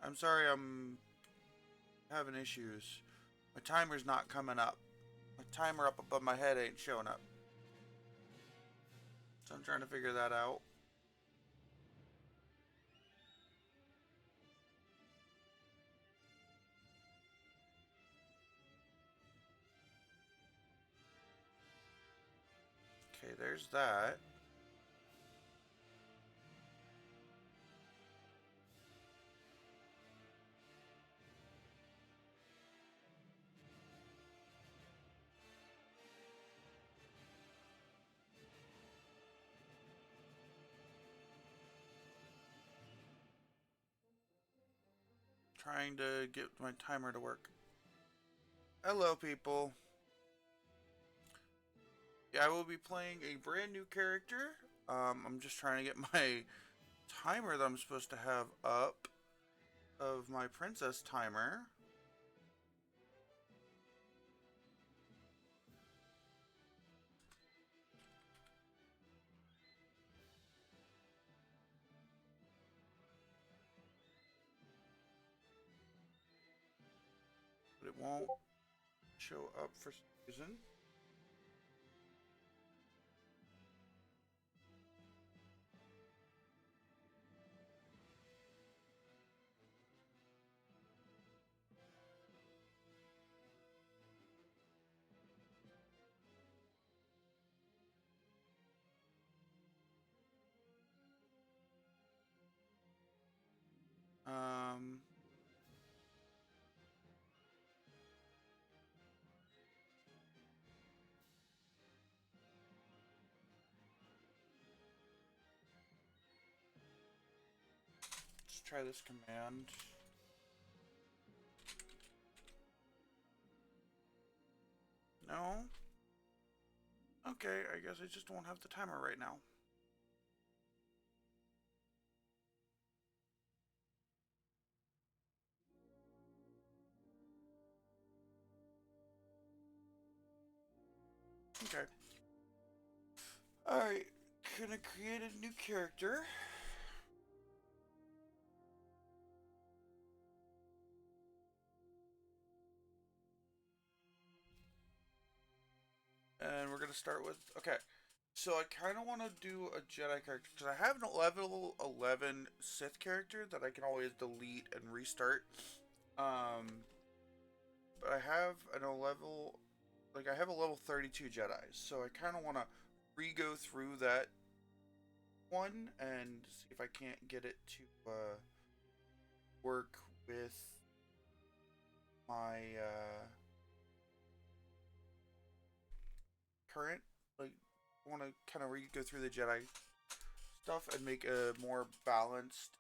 I'm sorry, I'm having issues. My timer's not coming up. My timer up above my head ain't showing up. So I'm trying to figure that out. Okay, there's that. Trying to get my timer to work. Hello, people. Yeah, I will be playing a brand new character. I'm just trying to get my timer that I'm supposed to have up of my princess timer. But it won't show up for some reason. Um, let's try this command. No? Okay, I guess I just don't have the timer right now. Okay. Alright, gonna create a new character. And we're gonna start with, okay. So I kind of want to do a Jedi character because I have an level 11 Sith character that I can always delete and restart. But I have I have a level 32 Jedi, so I kind of want to re-go through that one and see if I can't get it to work with my current. Like, I want to kind of re-go through the Jedi stuff and make a more balanced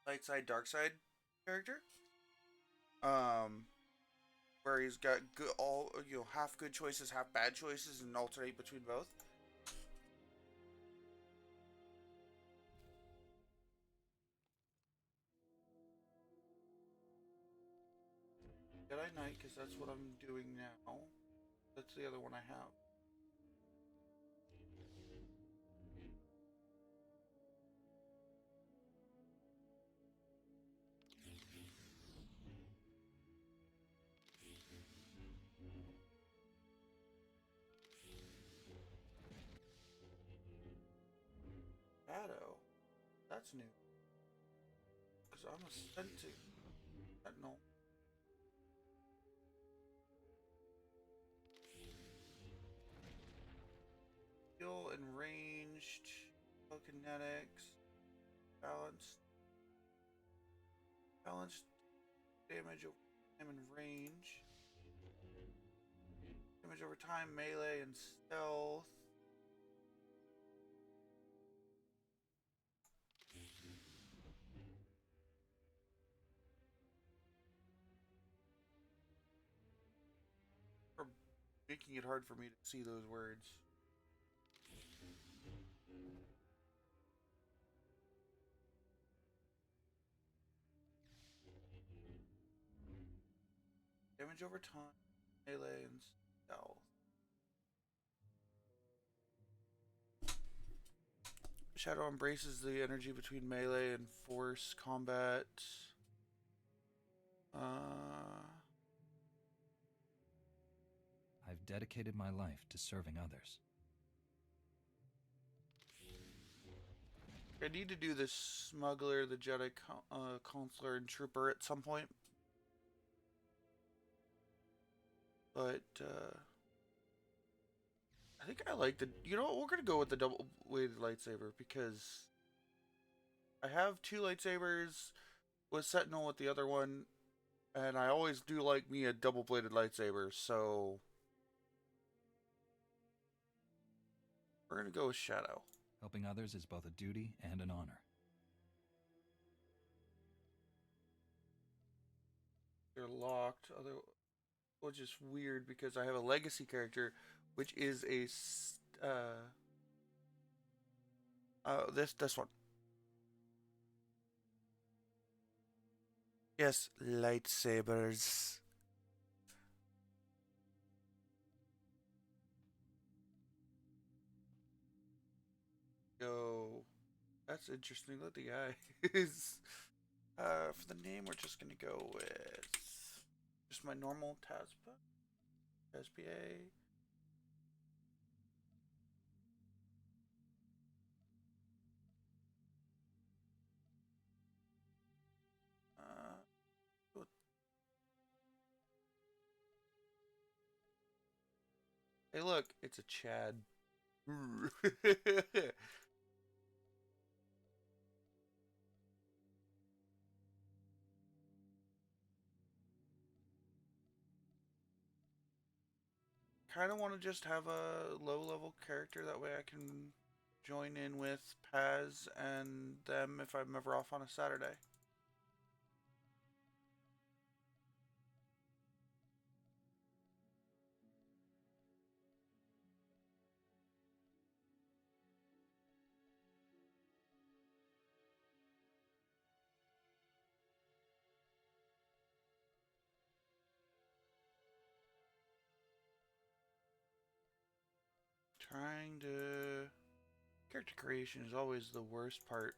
light side, dark side character. Um, where he's got good, all half good choices, half bad choices, and alternate between both. Jedi Knight, because that's what I'm doing now. That's the other one I have. Shadow. That's new. Because I'm a sentinel. Skill and ranged. Kinetics. Balanced. Balanced damage over time and range. Damage over time, melee, and stealth. Or making it hard for me to see those words. Damage over time, melee, and stealth. Shadow embraces the energy between melee and force combat. I've dedicated my life to serving others. I need to do the smuggler, the Jedi consular, and trooper at some point. But I think I like the. You know what? We're gonna go with the double-bladed lightsaber because I have two lightsabers with Sentinel with the other one, and I always do like me a double-bladed lightsaber. So we're gonna go with Shadow. Helping others is both a duty and an honor. They're locked, which is weird because I have a legacy character, which is a this one. Yes, lightsabers. Go. That's interesting. Look, the guy is. For the name, we're just gonna go with just my normal SPA. Hey, look, it's a Chad. Kind of want to just have a low-level character, that way I can join in with Paz and them if I'm ever off on a Saturday. Trying to... Character creation is always the worst part.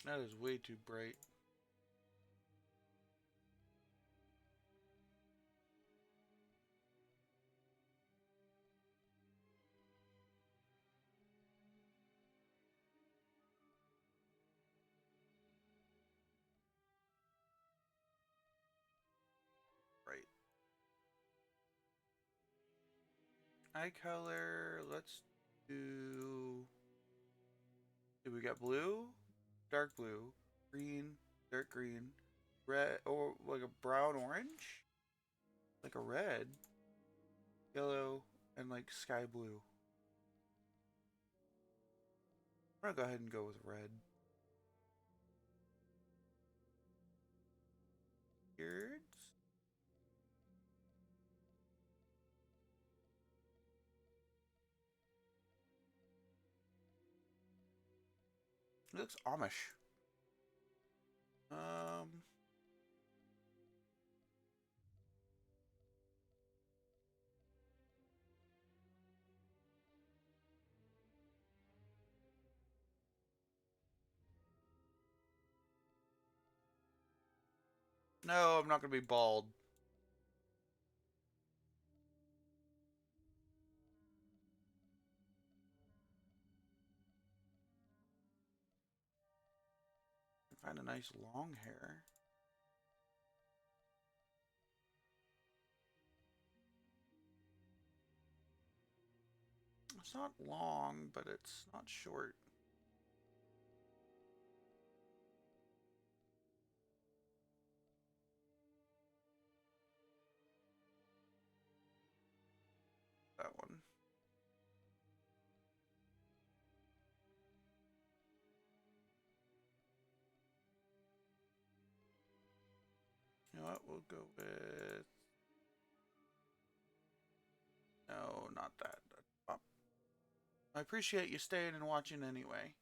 That is way too bright. Right. Eye color, let's do... We got blue, dark blue, green, dark green, red, or like a brown orange, like a red, yellow, and like sky blue. I'm gonna go ahead and go with red. Beards. It looks Amish. Um, no, I'm not gonna be bald. Find a nice long hair. It's not long, but it's not short. That one. You know what? We'll go with... No, not that. Oh. I appreciate you staying and watching anyway.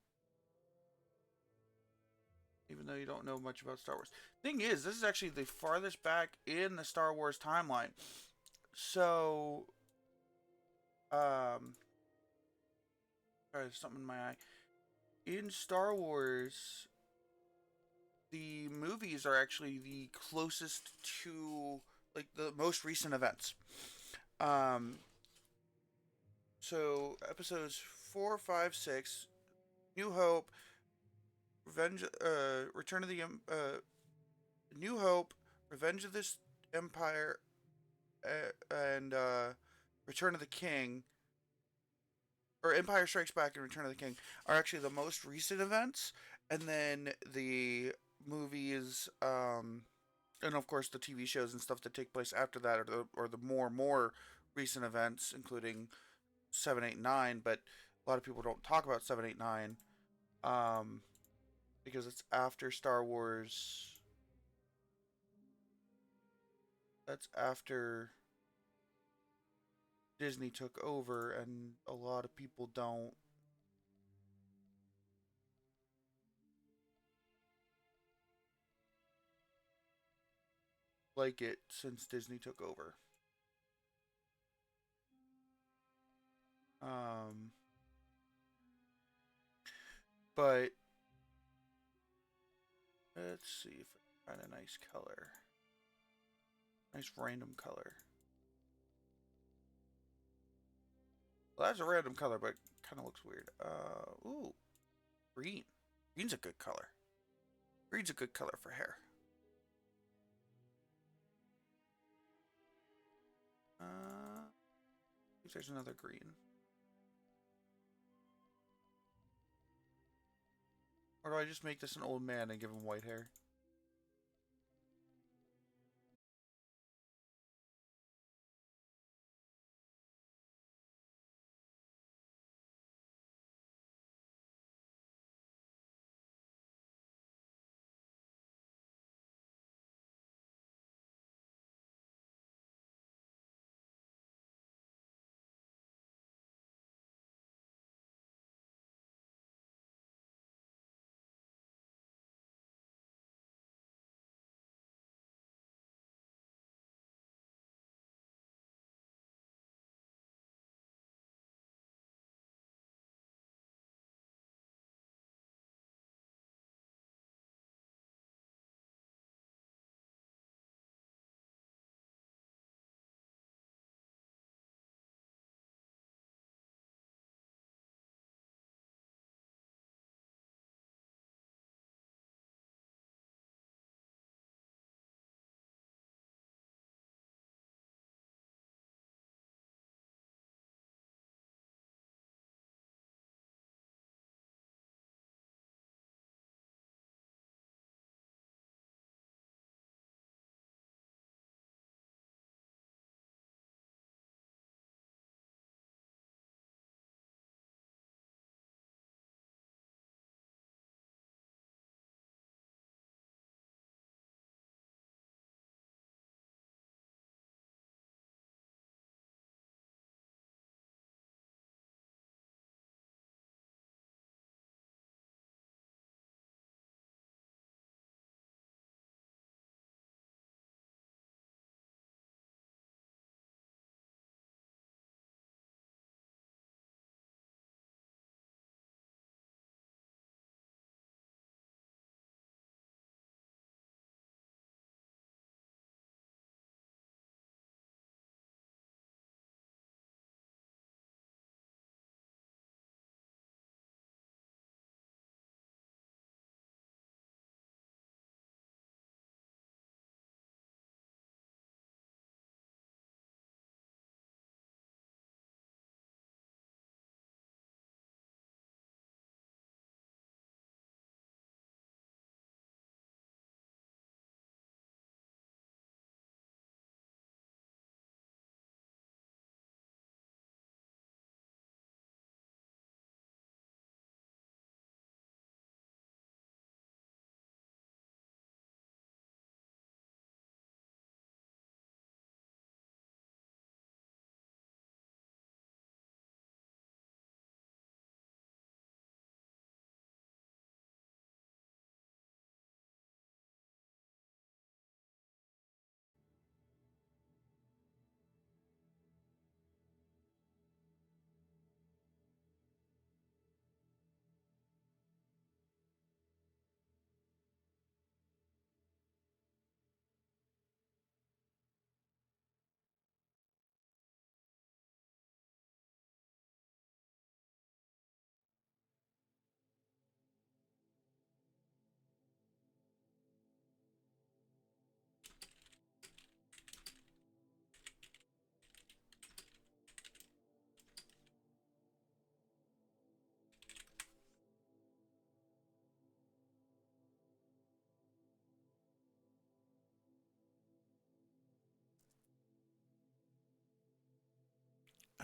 Even though you don't know much about Star Wars. Thing is, this is actually the farthest back in the Star Wars timeline. So, sorry, there's something in my eye. In Star Wars, the movies are actually the closest to like the most recent events. Um, so episodes 4, 5, 6, New Hope, Revenge, Return of the New Hope, Revenge of this Empire, and Return of the King, or Empire Strikes Back and Return of the King, are actually the most recent events, and then the movies, and of course the TV shows and stuff that take place after that, or the more recent events, including 7, 8, 9. But a lot of people don't talk about 7, 8, 9, because it's after Star Wars. That's after Disney took over, and a lot of people don't like it since Disney took over. Um, but let's see if I can find a nice color, nice random color. Well, that's a random color, but kind of looks weird. Ooh, green. Green's a good color. Green's a good color for hair. If there's another green. Or do I just make this an old man and give him white hair?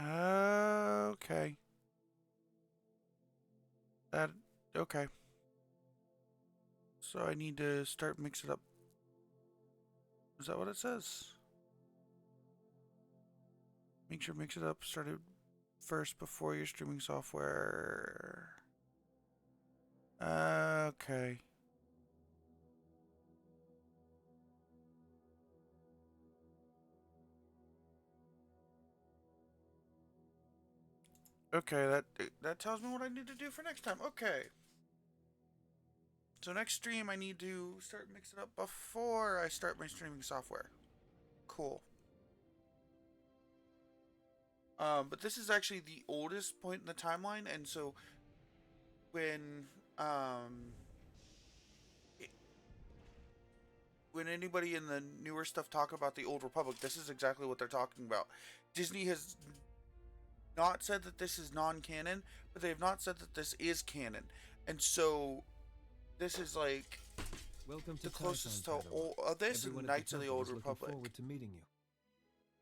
Okay. That okay. So I need to start mix it up. Is that what it says? Make sure mix it up started first before your streaming software. Okay. Okay, that tells me what I need to do for next time. Okay. So next stream I need to start mixing up before I start my streaming software. Cool. But this is actually the oldest point in the timeline, and so when um when anybody in the newer stuff talk about the old republic, this is exactly what they're talking about. Disney has not said that this is non-canon, but they have not said that this is canon. And so this is like Welcome to the closest to this and Everyone at Knights of the temple Old is looking Republic. forward to meeting you.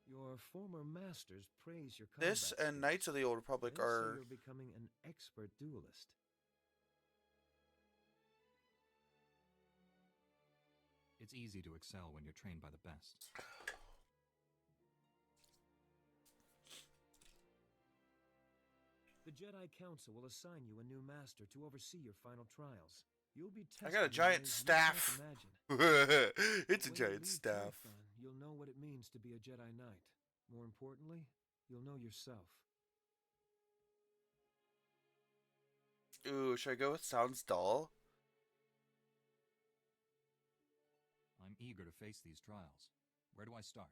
Your former masters praise your This combat and Knights of the Old Republic They say are you're becoming an expert duelist. It's easy to excel when you're trained by the best. The Jedi Council will assign you a new master to oversee your final trials. You'll be tested I got a in giant ways you staff. can't imagine. It's a When you giant leave staff. Tython, you'll know what it means to be a Jedi Knight. More importantly, you'll know yourself. Ooh, should I go with sounds dull? I'm eager to face these trials. Where do I start?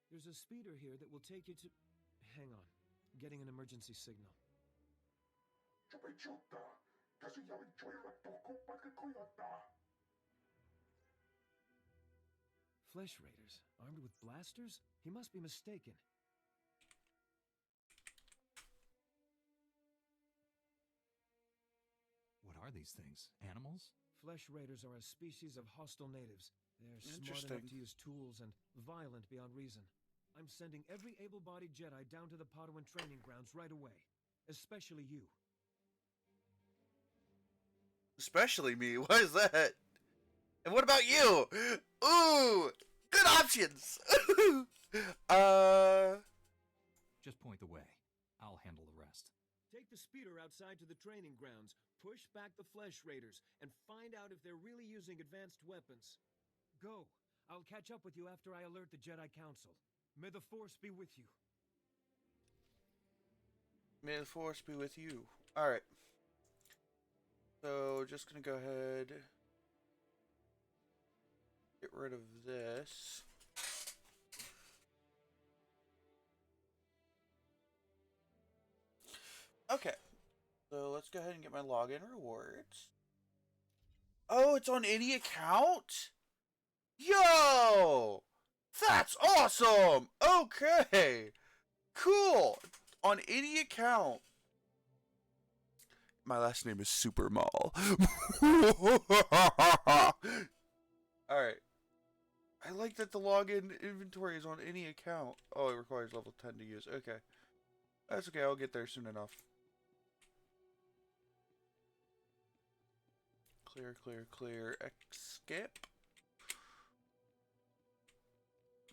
There's a speeder here that will take you to... Hang on. Getting an emergency signal. Flesh Raiders, armed with blasters? He must be mistaken. What are these things? Animals? Flesh Raiders are a species of hostile natives. They're smart Interesting. enough to use tools and violent beyond reason. I'm sending every able-bodied Jedi down to the Padawan training grounds right away. Especially you. Especially me. What is that? And what about you? Ooh, good options. Just point the way. I'll handle the rest. Take the speeder outside to the training grounds, push back the Flesh Raiders, and find out if they're really using advanced weapons. Go. I'll catch up with you after I alert the Jedi Council. May the Force be with you. May the Force be with you. Alright. So, just gonna go ahead. Get rid of this. Okay. So, let's go ahead and get my login rewards. Oh, it's on any account? Yo! That's awesome! Okay! Cool! On any account. My last name is Super Mall. Alright. I like that the login inventory is on any account. Oh, it requires level 10 to use. Okay. That's okay, I'll get there soon enough. Clear, clear, clear. Skip.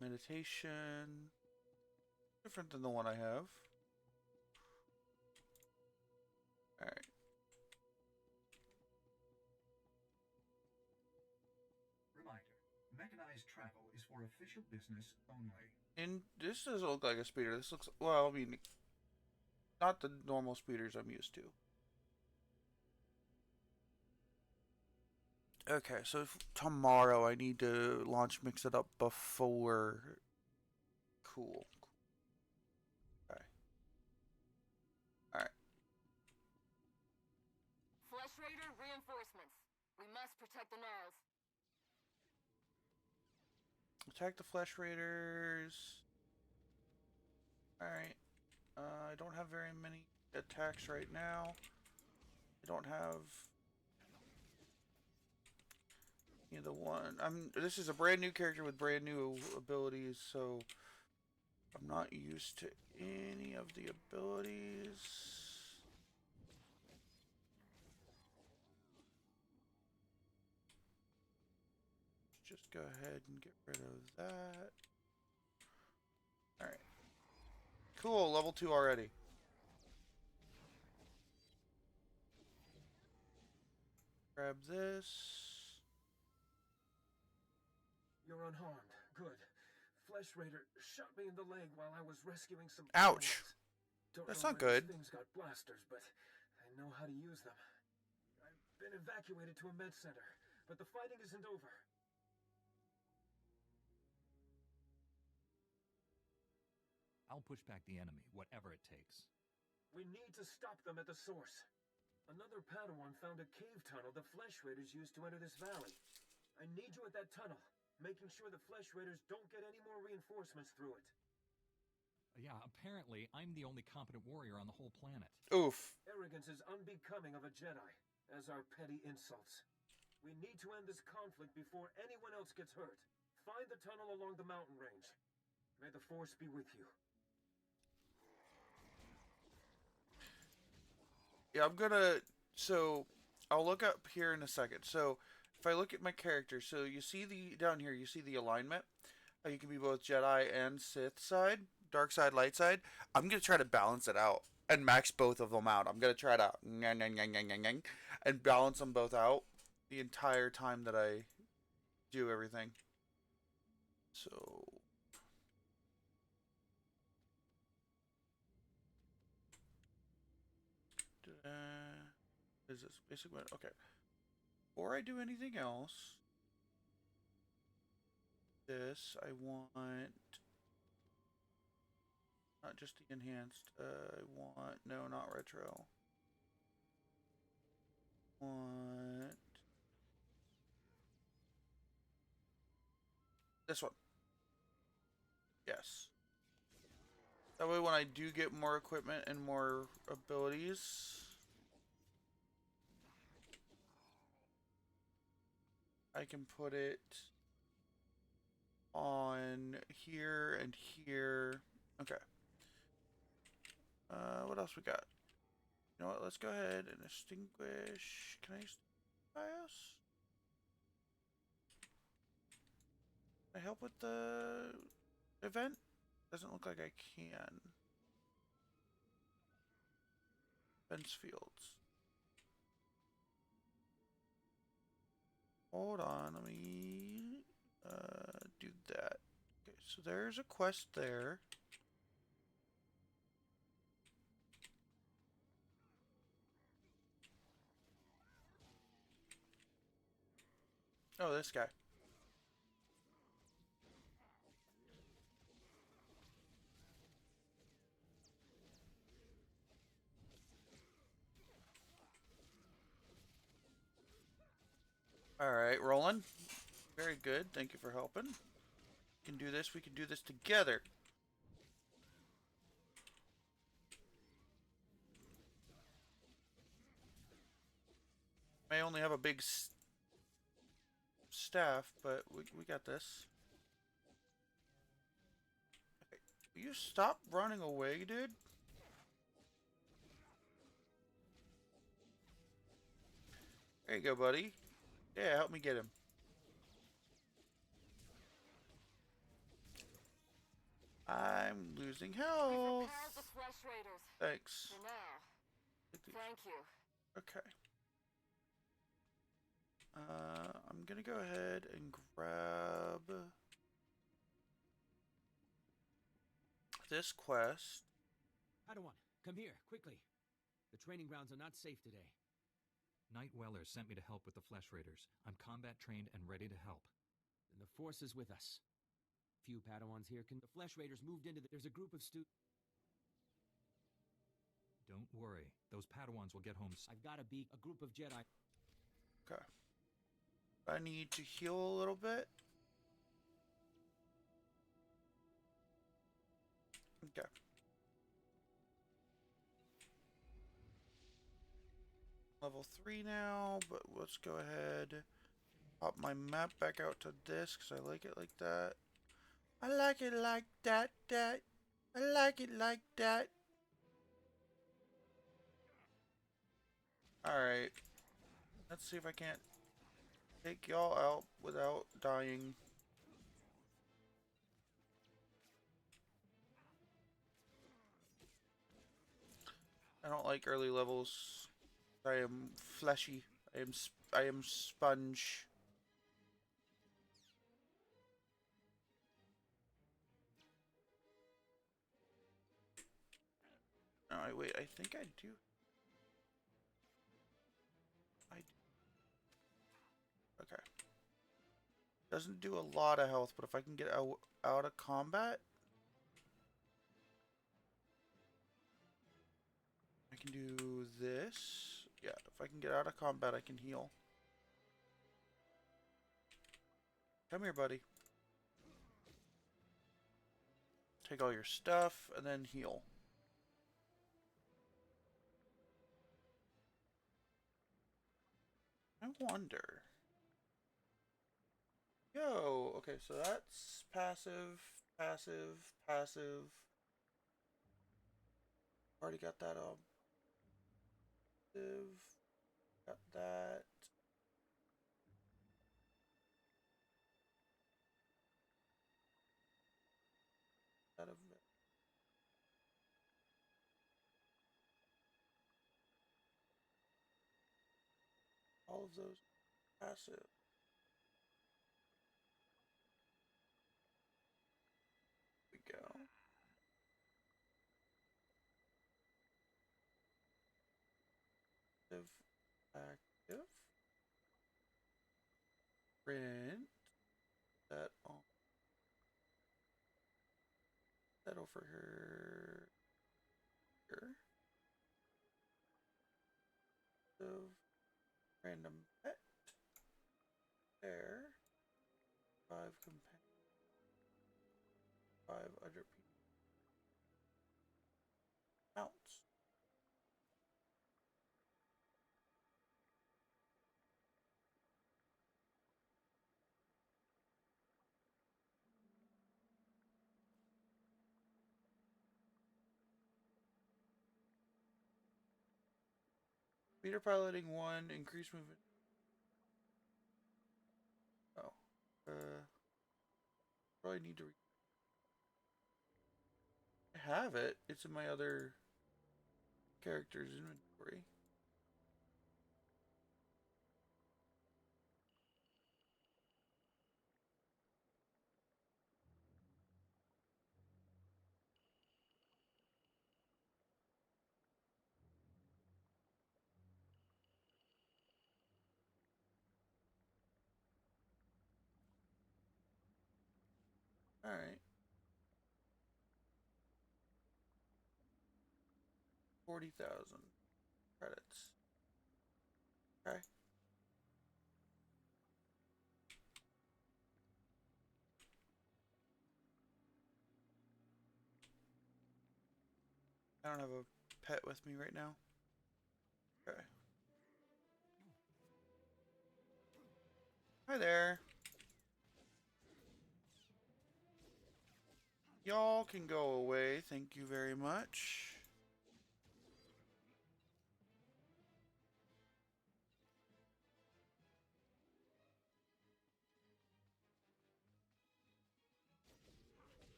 Meditation. Different than the one I have. Alright. Reminder, mechanized travel is for official business only. And this doesn't look like a speeder. This looks, well, I mean, not the normal speeders I'm used to. Okay, so tomorrow I need to launch Mix It Up before. Cool. Okay. Alright. Flesh Raider reinforcements. We must protect the Gnarls. Attack the Flesh Raiders. Alright. I don't have very many attacks right now. I don't have either one. This is a brand new character with brand new abilities, so I'm not used to any of the abilities. Just go ahead and get rid of that. Alright. Cool, level 2 already. Grab this. You're unharmed. Good. Flesh Raider shot me in the leg while I was rescuing some. Ouch. Don't That's know not where good. These things got blasters, but I know how to use them. I've been evacuated to a med center, but the fighting isn't over. I'll push back the enemy, whatever it takes. We need to stop them at the source. Another Padawan found a cave tunnel the Flesh Raiders used to enter this valley. I need you at that tunnel, making sure the Flesh Raiders don't get any more reinforcements through it. Yeah, apparently I'm the only competent warrior on the whole planet. Oof. Arrogance is unbecoming of a Jedi, as are petty insults. We need to end this conflict before anyone else gets hurt. Find the tunnel along the mountain range. May the Force be with you. Yeah, I'm gonna... So, I'll look up here in a second. So, if I look at my character, so you see the... Down here, you see the alignment. You can be both Jedi and Sith side. Dark side, light side. I'm gonna try to balance it out. And max both of them out. I'm gonna try to... And balance them both out the entire time that I do everything. So... Is this basically what? Okay. Before I do anything else, this I want not just the enhanced. I want no, not retro. Want this one. Yes. That way, when I do get more equipment and more abilities, I can put it on here and here. Okay. What else we got? You know what? Let's go ahead and extinguish. Can I extinguish BIOS? Can I help with the event? Doesn't look like I can. Fence fields. Hold on, let me do that. Okay, so there's a quest there. Oh, this guy. Alright, Roland. Very good. Thank you for helping. We can do this. We can do this together. I only have a big staff, but we got this. Okay. Will you stop running away, dude? There you go, buddy. Yeah, help me get him. I'm losing health. We've repaired the Flesh Raiders. Thanks. For now. Thank you. Okay. I'm gonna go ahead and grab this quest. Padawan, come here, quickly. The training grounds are not safe today. Night Weller sent me to help with the Flesh Raiders. I'm combat trained and ready to help. And the Force is with us. Few Padawans here can... The Flesh Raiders moved into There's a group of Don't worry. Those Padawans will get home. I've got a group of Jedi. Okay. I need to heal a little bit. Okay. Level 3 now, but let's go ahead. Pop my map back out to this because I like it like that. I like it like that. I like it like that. Alright. Let's see if I can't take y'all out without dying. I don't like early levels. I am fleshy. I am sponge. Alright, wait, I think I do. Okay. Doesn't do a lot of health, but if I can get out of combat, I can do this. Yeah, if I can get out of combat, I can heal. Come here, buddy. Take all your stuff, and then heal. I wonder. Yo, okay, so that's passive, passive, passive. Already got that got that. Out of it. All of those passive. We go. Active. Print that on. That over here. Of random pet. There. 5 companion. 5 other people. Mounts. Meter piloting 1, increase movement. Oh. Probably need to. I have it. It's in my other character's inventory. Alright. 40,000 credits. Okay. I don't have a pet with me right now. Okay. Hi there. Y'all can go away. Thank you very much.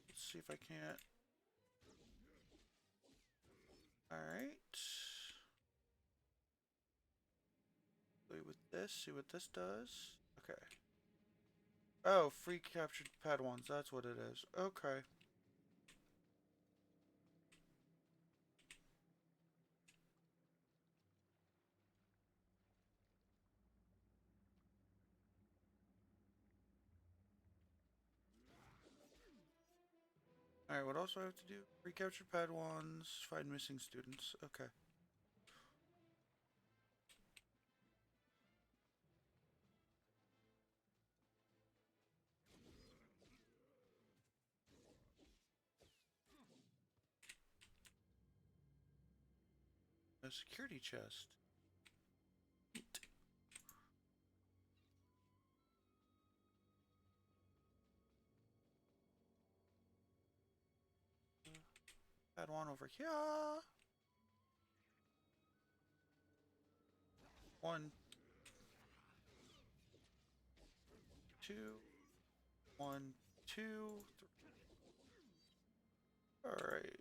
Let's see if I can't. Alright. Play with this. See what this does. Okay. Oh, free captured Padawans. That's what it is. Okay. Alright, what else do I have to do? Recapture Padawans, find missing students. Okay. A security chest. Neat. Padawan over here. 1, 2, 1, 2, 3. Alright.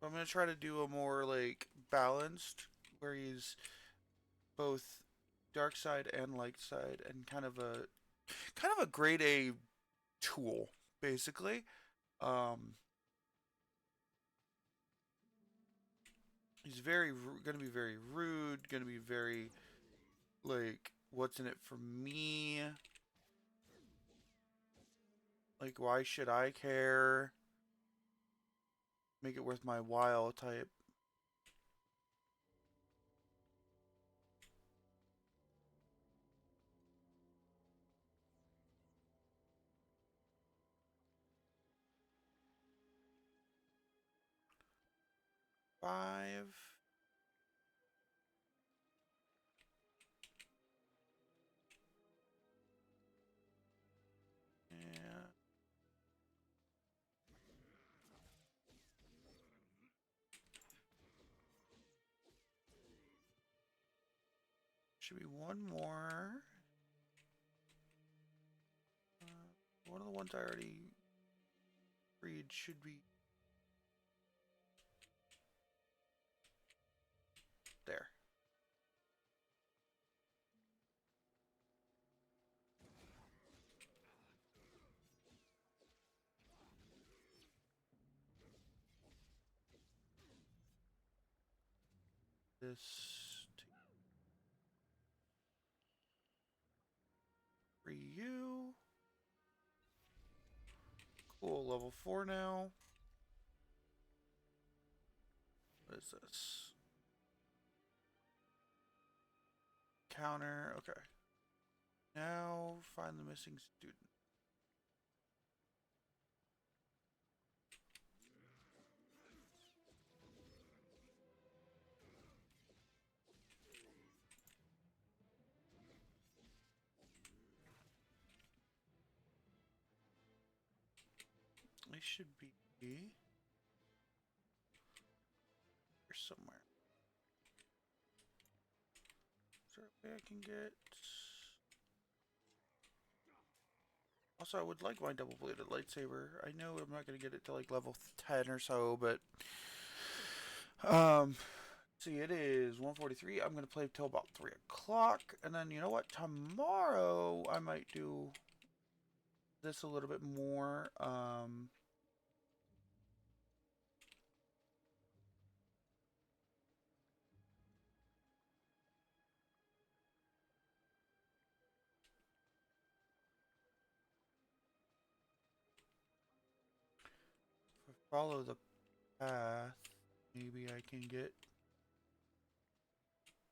I'm gonna try to do a more like balanced, where he's both dark side and light side, and kind of a grade A tool, basically. He's gonna be very rude, gonna be very like, what's in it for me? Like, why should I care? Make it worth my while type. Five. Yeah. Should be one more. One of the ones I already read should be there. This for you. Cool, level 4 now. What is this? Counter, okay. Now find the missing student. They should be here somewhere. Is there a way I can get? Also, I would like my double-bladed lightsaber. I know I'm not going to get it to like level 10 or so, but see, it is 1:43. I'm going to play till about 3 o'clock, and then you know what? Tomorrow I might do this a little bit more. If I follow the path, maybe I can get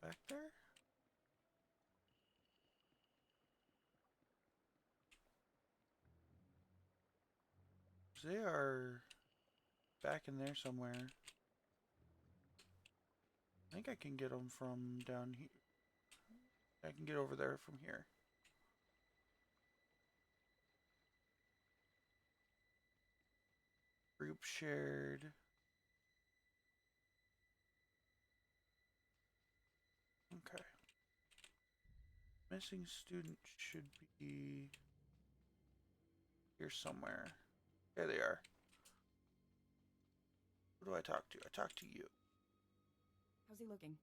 back there. They are back in there somewhere. I think I can get them from down here. I can get over there from here. Group shared. Okay. Missing student should be here somewhere. There they are. Who do I talk to? I talk to you. How's he looking?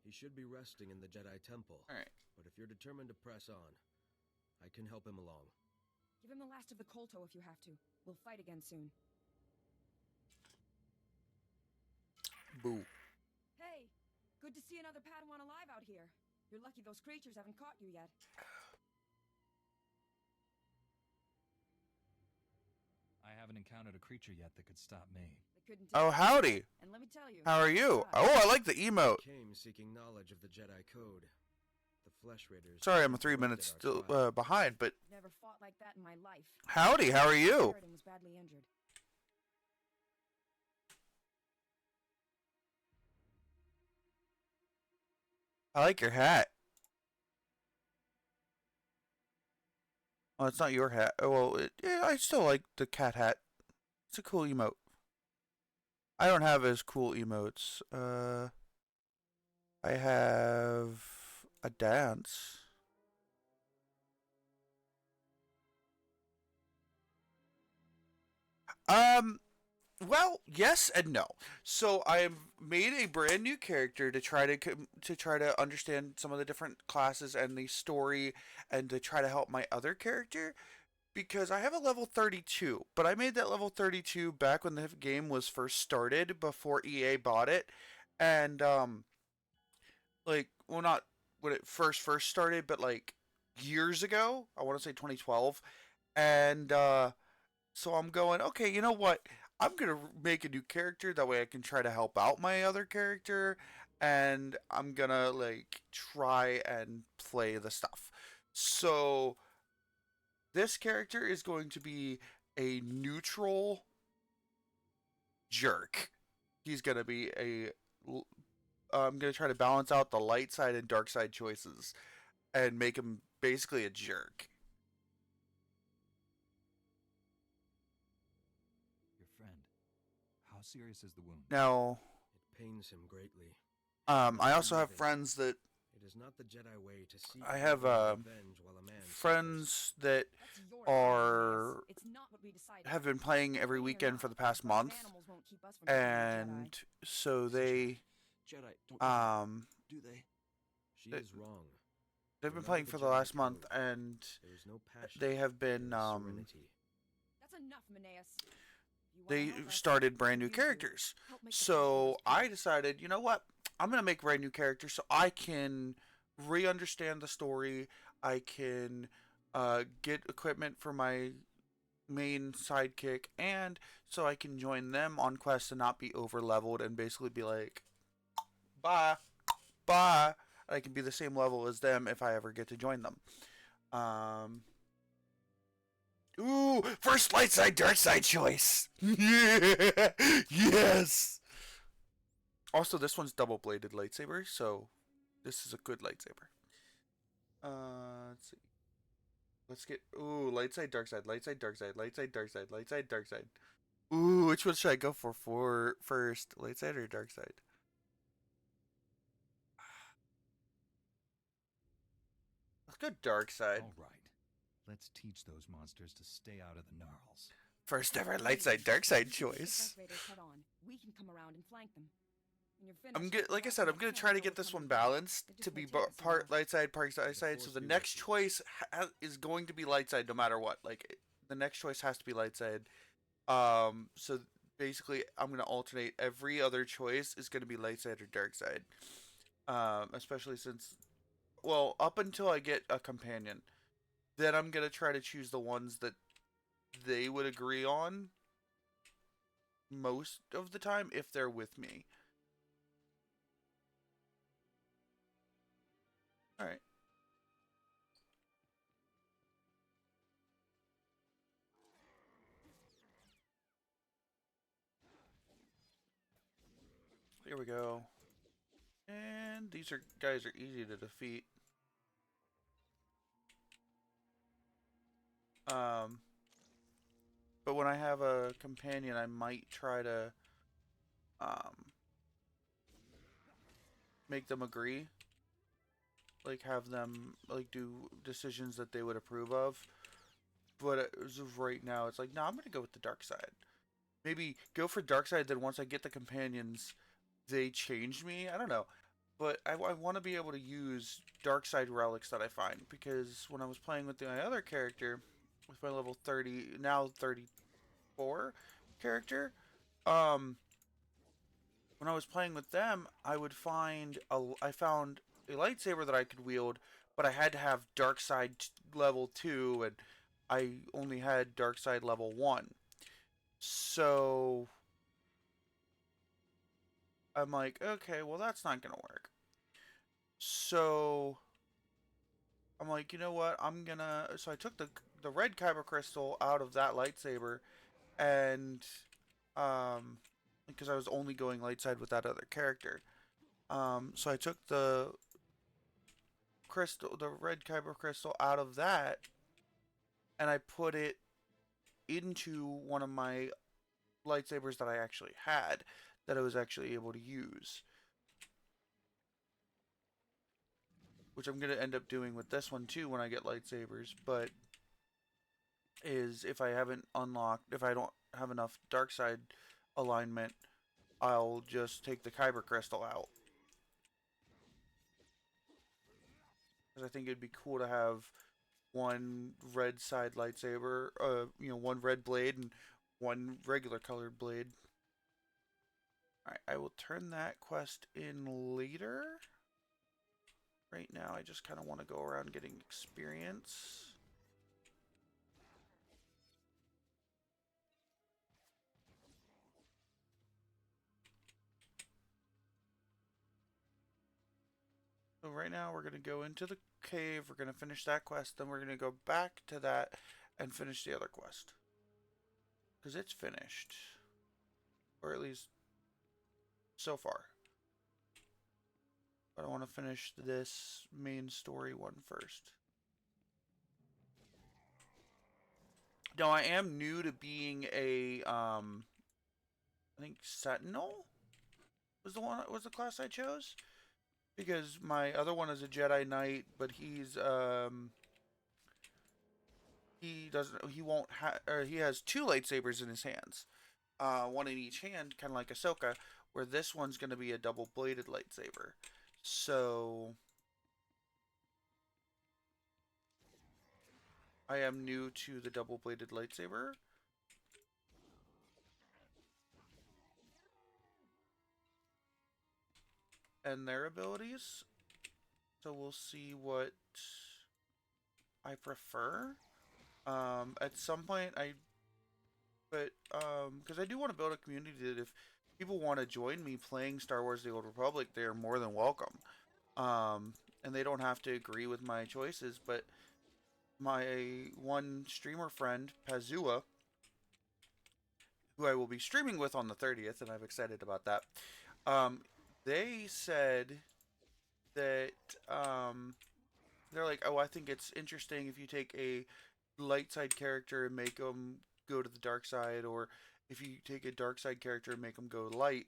He should be resting in the Jedi Temple. Alright. But if you're determined to press on, I can help him along. Give him the last of the Kolto if you have to. We'll fight again soon. Boo. Hey! Good to see another Padawan alive out here. You're lucky those creatures haven't caught you yet. I haven't encountered a creature yet that could stop me. They couldn't Oh, howdy. And let me tell you. How are you? Oh, I like the emote. Came seeking knowledge of the Jedi Code. The Flesh Raiders. Sorry, I'm 3 interrupted minutes our still trial. behind, but Never fought like that in my life. howdy. How are you? Sheridan was badly injured. I like your hat. Oh, it's not your hat. Oh, well, yeah, I still like the cat hat It's a cool emote. I don't have as cool emotes. I have a dance. Um, well, yes and no. So I've made a brand new character to try to understand some of the different classes and the story, and to try to help my other character, because I have a level 32, but I made that level 32 back when the game was first started, before EA bought it. And like, well, not when it first started, but like years ago. I want to say 2012. And so I'm going, okay, you know what? I'm going to make a new character. That way I can try to help out my other character. And I'm going to, like, try and play the stuff. So this character is going to be a neutral jerk. He's going to be a. I'm going to try to balance out the light side and dark side choices and make him basically a jerk. Your friend. How serious is the wound? Now, It pains him greatly. I also have friends that It is not the Jedi way to seek I have revenge while a man friends that That's your are idea. It's not what we decided. have been playing every weekend for the past month, Animals won't keep us from becoming and so they Jedi don't do they? She They- is wrong. they've been Remember playing the for the Jedi last month, code. and There is no passion. they have been there is serenity. That's enough, Maneus. You wanna they help us, started brand new you do. characters. Help make the So Passions I good. decided, you know what? I'm gonna make a brand new character so I can re-understand the story. I can get equipment for my main sidekick, and so I can join them on quests and not be over leveled and basically be like, bye, bye. I can be the same level as them if I ever get to join them. Ooh, first light side, dark side choice. Yeah, yes. Also, this one's double bladed lightsaber, so this is a good lightsaber. Let's see. Let's get light side, dark side, light side, dark side, light side, dark side, light side, dark side. Ooh, which one should I go for first, light side or dark side? Let's go dark side. All right. Let's teach those monsters to stay out of the gnarls. First ever light side, dark side As soon as the choice. Fresh Raiders head on, we can come around and flank them. When you're I'm finished, good. Like I walk said, in I'm the gonna front try to door get with this some one of the- balanced They just to be won't take us part enough. light side, part dark side. So Force the be next with you. choice is going to be light side, no matter what. Like the next choice has to be light side. So basically, I'm gonna alternate. Every other choice is gonna be light side or dark side. Especially since, well, up until I get a companion, then I'm gonna try to choose the ones that they would agree on most of the time if they're with me. All right. Here we go. And these guys are easy to defeat. But when I have a companion, I might try to make them agree, like have them like do decisions that they would approve of. But as of right now, it's like, no, I'm gonna go with the dark side. Maybe go for dark side. Then once I get the companions, they change me. I don't know. But I want to be able to use dark side relics that I find, because when I was playing with my other character, with my level 30, now 34 character, when I was playing with them, I found a lightsaber that I could wield, but I had to have dark side level 2, and I only had dark side level 1. So I'm like, okay, well that's not gonna work. So I'm like, you know what? So I took the red kyber crystal out of that lightsaber, and because I was only going light side with that other character. So I took the red kyber crystal out of that, and I put it into one of my lightsabers that I actually had that I was actually able to use. Which I'm going to end up doing with this one too when I get lightsabers, but is if I haven't unlocked, if I don't have enough dark side alignment, I'll just take the Kyber crystal out. Because I think it'd be cool to have one red side lightsaber, one red blade and one regular colored blade. Alright, I will turn that quest in later. Right now, I just kind of want to go around getting experience. So right now, we're going to go into the cave. We're going to finish that quest. Then we're going to go back to that and finish the other quest. Because it's finished. Or at least so far. But I want to finish this main story one first. Now, I am new to being a, I think Sentinel was the class I chose. Because my other one is a Jedi Knight, but he has two lightsabers in his hands. One in each hand, kind of like Ahsoka, where this one's going to be a double-bladed lightsaber. So I am new to the double-bladed lightsaber. And their abilities. So we'll see what I prefer. At some point, because I do want to build a community that if people want to join me playing Star Wars The Old Republic, they are more than welcome. And they don't have to agree with my choices, but my one streamer friend, Pazua, who I will be streaming with on the 30th, and I'm excited about that, they said that, they're like, oh, I think it's interesting if you take a light side character and make them go to the dark side, or if you take a dark side character and make them go light.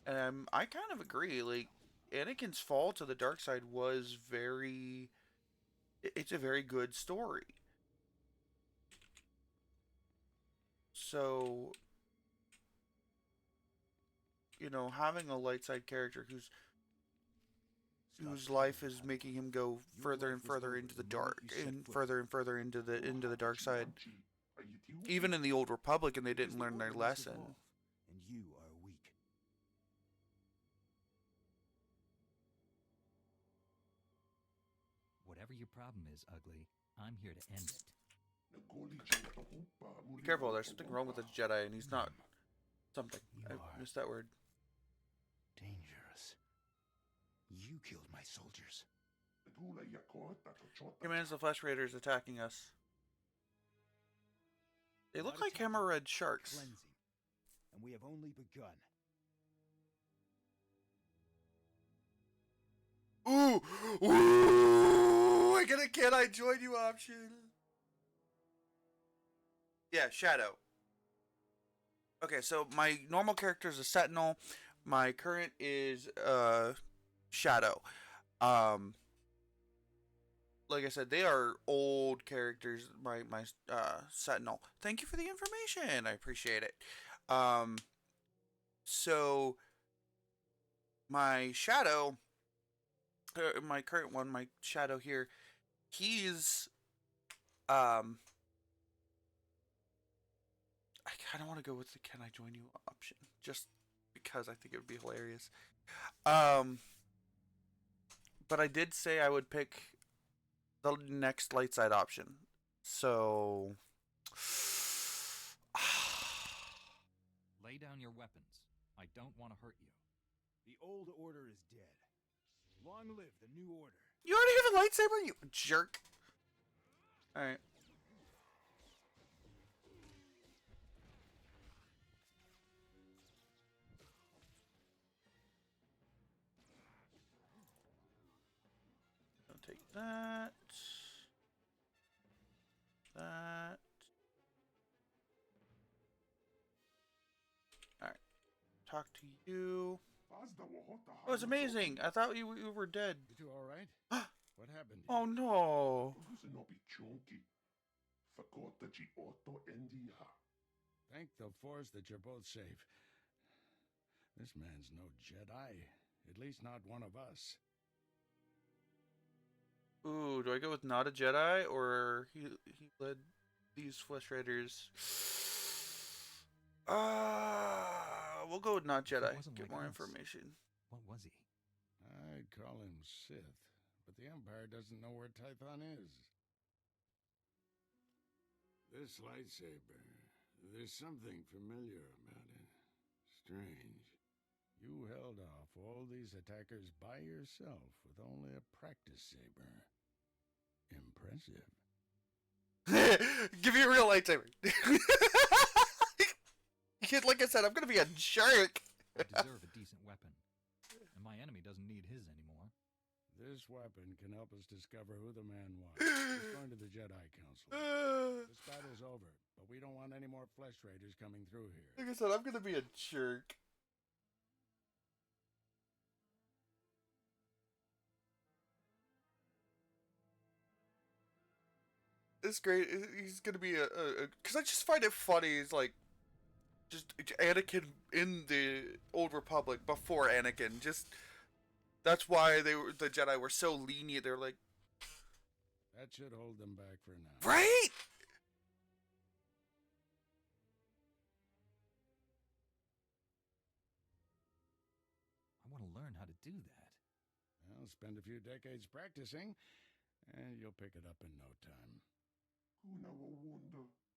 And I kind of agree. Like, Anakin's fall to the dark side was it's a very good story. So, having a light side character whose life is making him go further and further into the dark, and further into the dark side. Even in the Old Republic, and they didn't learn their lesson. And you are weak. Whatever your problem is, Ugly, I'm here to end it. Be careful, there's something wrong with this Jedi, and he's not something. I missed that word. Dangerous. You killed my soldiers. Commands the Flesh Raiders attacking us. They look like hammer-red sharks. Cleansing. And we have only begun. Ooh! I get a "Can I join you" option. Yeah, Shadow. Okay, so my normal character is a Sentinel. My current is Shadow. Like I said, they are old characters. My Sentinel. Thank you for the information. I appreciate it. So my Shadow, my current one, my Shadow here, he's I kind of want to go with the "Can I join you" option, just because I think it would be hilarious. But I did say I would pick the next light side option. So Lay down your weapons. I don't want to hurt you. The old order is dead. Long live the new order. you already have a lightsaber, you jerk. All right. I'll take that. That. talk to you. It was amazing. I thought you were dead. You two all right? What happened? Oh no. Thank the Force that you're both safe. This man's no Jedi. At least not one of us. Ooh, do I go with not a Jedi or he led these Flesh Raiders? We'll go with not Jedi. Get more information. What was he? I'd call him Sith, but the Empire doesn't know where Tython is. This lightsaber, there's something familiar about it. Strange. You held off all these attackers by yourself with only a practice saber. Impressive. Give me a real lightsaber. Like I said, I'm gonna be a jerk. I deserve a decent weapon, and my enemy doesn't need his anymore. This weapon can help us discover who the man was. He's going to the Jedi Council. This battle's over, but we don't want any more Flesh Raiders coming through here. Like I said, I'm gonna be a jerk. It's great. He's gonna be because I just find it funny. He's like, just Anakin in the Old Republic before Anakin. Just that's why the Jedi were so lenient. They're like, that should hold them back for now. Right? I want to learn how to do that. Well, spend a few decades practicing, and you'll pick it up in no time.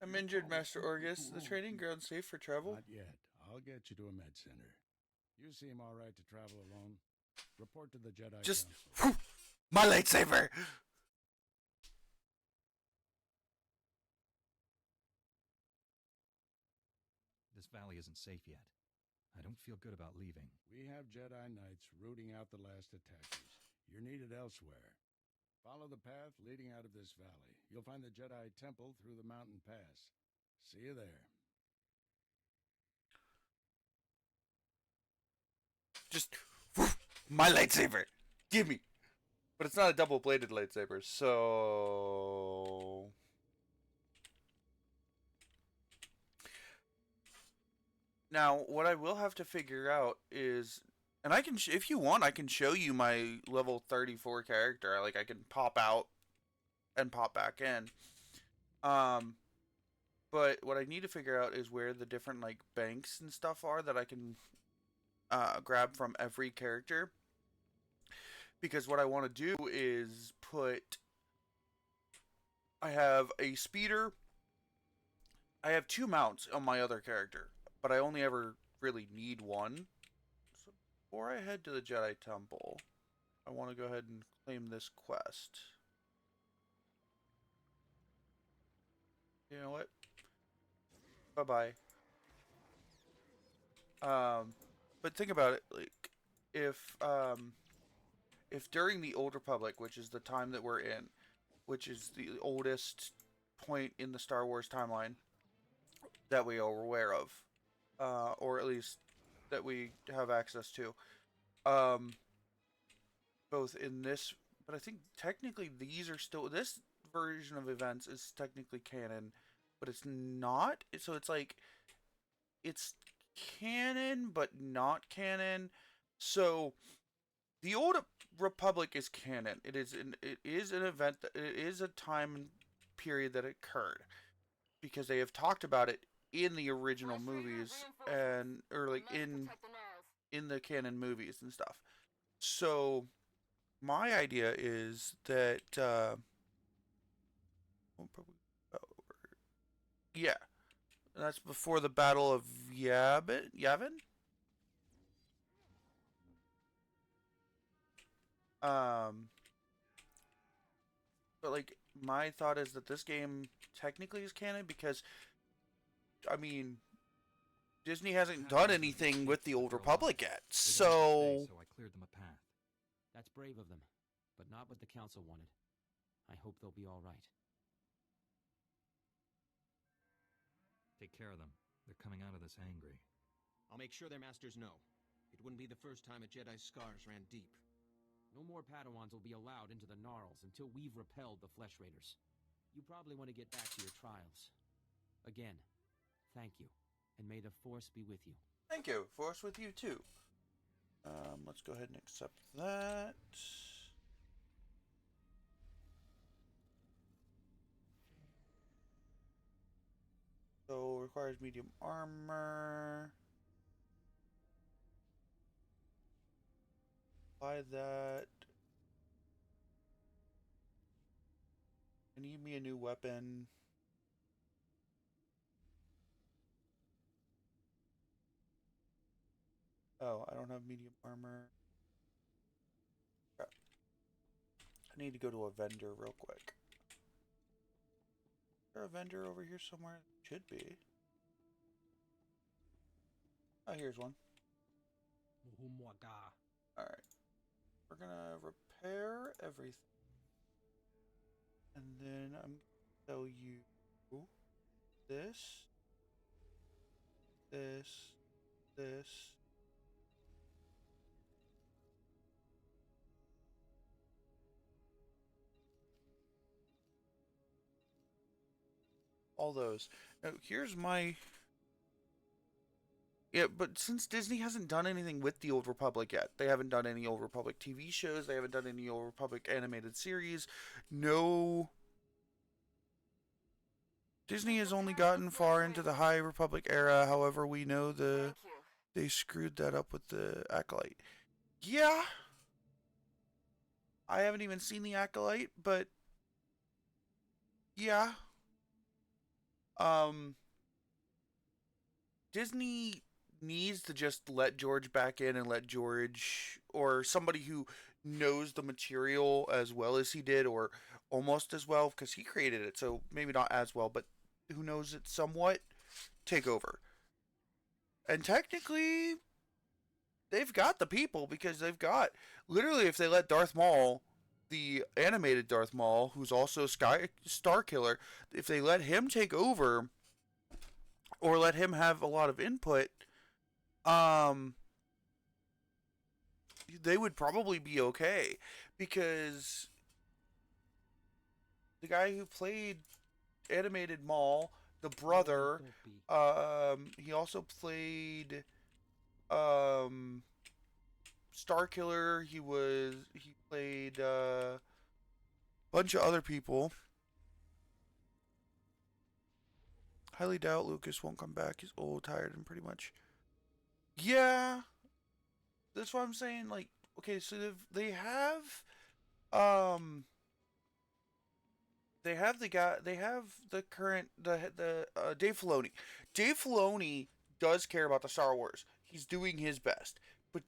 I'm injured, Master Orgus. The training ground safe for travel? Not yet. I'll get you to a med center. You seem all right to travel alone. Report to the Jedi Just Council. My lightsaber. This valley isn't safe yet. I don't feel good about leaving. We have Jedi Knights rooting out the last attackers. You're needed elsewhere. Follow the path leading out of this valley. You'll find the Jedi Temple through the mountain pass. See you there. Just my lightsaber. Give me. But it's not a double-bladed lightsaber, so now what I will have to figure out is, and I can, if you want, I can show you my level 34 character. Like I can pop out and pop back in. But what I need to figure out is where the different like banks and stuff are that I can grab from every character. Because what I want to do is I have a speeder. I have 2 mounts on my other character, but I only ever really need 1. So before I head to the Jedi Temple, I want to go ahead and claim this quest. You know what? Bye-bye. But think about it, like, if during the Old Republic, which is the time that we're in, which is the oldest point in the Star Wars timeline that we are aware of, or at least that we have access to, both in this, but I think technically these are still, this version of events is technically canon, but it's not, so it's like, it's canon, but not canon, so the Old Republic is canon. It is an event, it is a time period that occurred, because they have talked about it in the original movies, and, or like in the canon movies and stuff. So my idea is that yeah, that's before the Battle of Yavin. But like my thought is that this game technically is canon because, I mean, Disney hasn't done anything with the Old Republic yet, so I cleared them a path. That's brave of them, but not what the Council wanted. I hope they'll be all right. Take care of them. They're coming out of this angry. I'll make sure their masters know. It wouldn't be the first time a Jedi's scars ran deep. No more Padawans will be allowed into the Gnarls until we've repelled the Flesh Raiders. You probably want to get back to your trials. Again, thank you, and may the Force be with you. Thank you. Force with you too. Let's go ahead and accept that. So requires medium armor. Buy that. I need me a new weapon. Oh, I don't have medium armor. Crap. I need to go to a vendor real quick. Is there a vendor over here somewhere? Should be. Oh, here's one. Alright. We're gonna repair everything. And then I'm gonna tell you this, this. All those. Now, here's my... Yeah, but since Disney hasn't done anything with the Old Republic yet, they haven't done any Old Republic TV shows, they haven't done any Old Republic animated series, no... Disney has only gotten far into the High Republic era, however we know they screwed that up with the Acolyte. Yeah! I haven't even seen the Acolyte, but... Yeah. Disney needs to just let George back in and let George, or somebody who knows the material as well as he did, or almost as well, because he created it, so maybe not as well, but who knows it somewhat, take over. And technically, they've got the people, because they've got, literally, if they let Darth Maul, the animated Darth Maul, who's also Star Killer, if they let him take over, or let him have a lot of input, they would probably be okay, because the guy who played animated Maul, the brother, he also played Star Killer. He played a bunch of other people. Highly doubt Lucas won't come back. He's old, tired, and pretty much. Yeah, that's what I'm saying. Like, okay, so they have the current Dave Filoni. Dave Filoni does care about the Star Wars. He's doing his best, but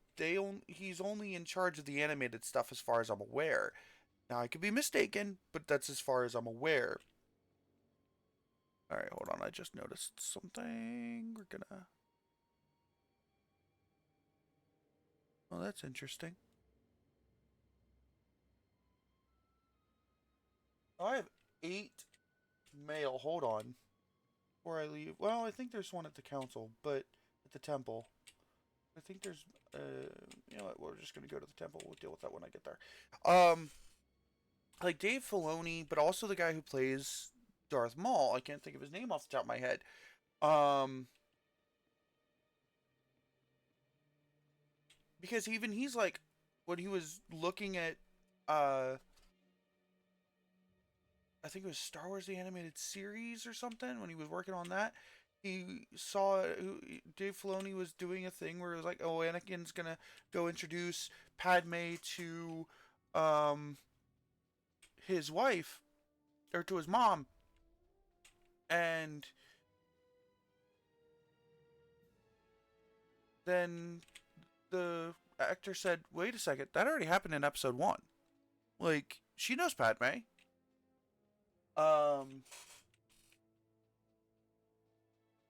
he's only in charge of the animated stuff as far as I'm aware. Now I could be mistaken, but that's as far as I'm aware. All right, hold on. I just noticed something. We're gonna. Oh, that's interesting. Oh, I have 8 mail. Hold on. Before I leave. Well, I think there's one at the council, but at the temple. I think there's, you know what, we're just going to go to the temple. We'll deal with that when I get there. Like Dave Filoni, but also the guy who plays Darth Maul. I can't think of his name off the top of my head. Because even he's like, when he was looking at, I think it was Star Wars the Animated Series or something, when he was working on that, he saw Dave Filoni was doing a thing where it was like, oh, Anakin's gonna go introduce Padme to his wife, or to his mom, and then the actor said, wait a second, that already happened in episode 1. Like, she knows Padme.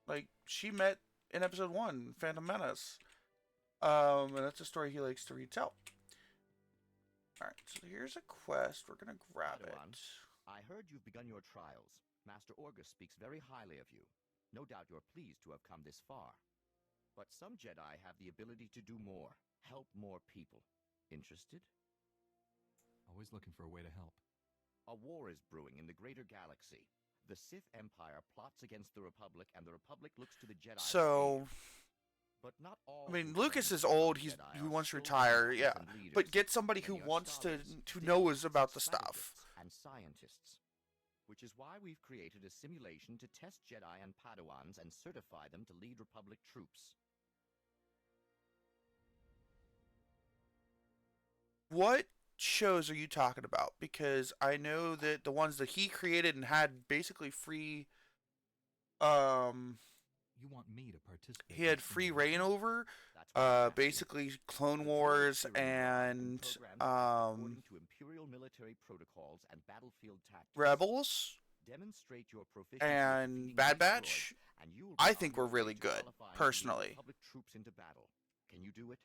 Like, she met in episode 1, Phantom Menace. And that's a story he likes to retell. Alright, so here's a quest. We're gonna grab Padawan, it. I heard you've begun your trials. Master Orgus speaks very highly of you. No doubt you're pleased to have come this far. But some Jedi have the ability to do more, help more people. Interested? Always looking for a way to help. A war is brewing in the greater galaxy. The Sith Empire plots against the Republic, and the Republic looks to the Jedi. So, but not all. I mean, Lucas is old. He wants to retire. Yeah, but get somebody who wants to knows about the stuff. And scientists. Which is why we've created a simulation to test Jedi and Padawans and certify them to lead Republic troops. What shows are you talking about? Because I know that the ones that he created and had basically free you want me to participate? He had free reign over basically Clone Wars and according to Imperial military protocols and battlefield tactics. Rebels Demonstrate your proficiency and Bad Batch. I think we're really good, personally. Republic troops into battle. Can you do it?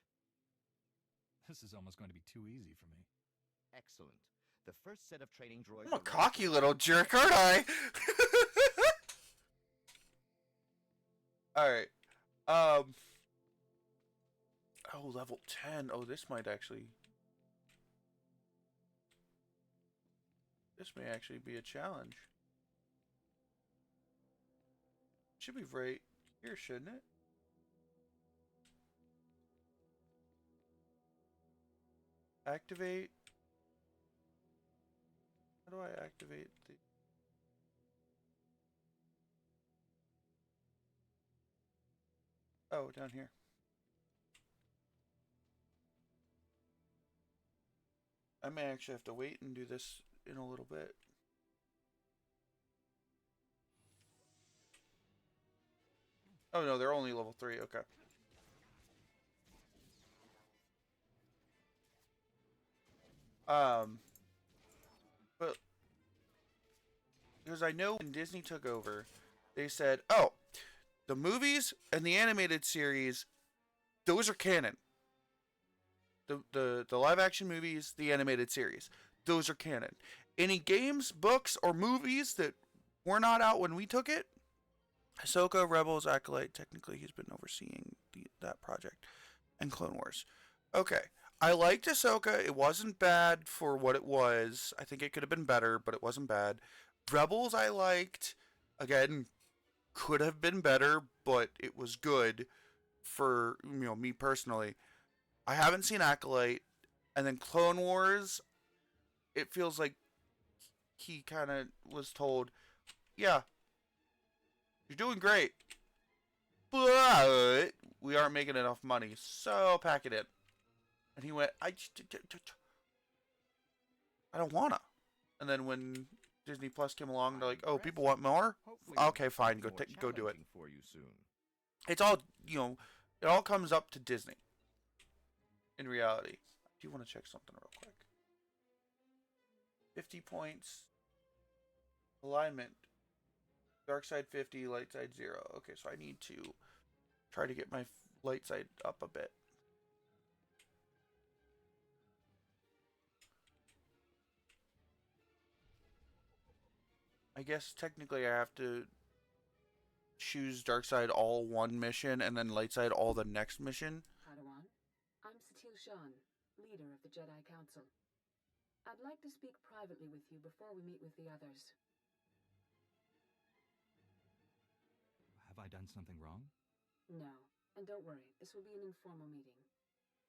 This is almost going to be too easy for me. Excellent. The first set of training droids. I'm a cocky little jerk, aren't I? All right. Oh, level 10. Oh, this might actually. This may actually be a challenge. Should be right here, shouldn't it? Activate. How do I activate the... Oh, down here. I may actually have to wait and do this in a little bit. Oh no, they're only level 3, okay. But because I know when Disney took over, they said, "Oh, the movies and the animated series, those are canon. The live action movies, the animated series, those are canon. Any games, books, or movies that were not out when we took it, Ahsoka, Rebels, Acolyte, technically he's been overseeing that project, and Clone Wars. Okay, I liked Ahsoka. It wasn't bad for what it was. I think it could have been better, but it wasn't bad. Rebels I liked. Again, could have been better, but it was good for, me personally. I haven't seen Acolyte, and then Clone Wars, it feels like he kind of was told, yeah, you're doing great, but we aren't making enough money, so pack it in. And he went, I don't wanna. And then when Disney Plus came along, they're like, oh, people want more? Okay, fine, go do it. For you soon. It's all, it all comes up to Disney. In reality. I do want to check something real quick. 50 points. Alignment. Dark side 50, light side 0. Okay, so I need to try to get my light side up a bit. I guess technically I have to choose dark side all one mission and then light side all the next mission. Padawan, I'm Satil Shan, leader of the Jedi Council. I'd like to speak privately with you before we meet with the others. Have I done something wrong? No, and don't worry, this will be an informal meeting.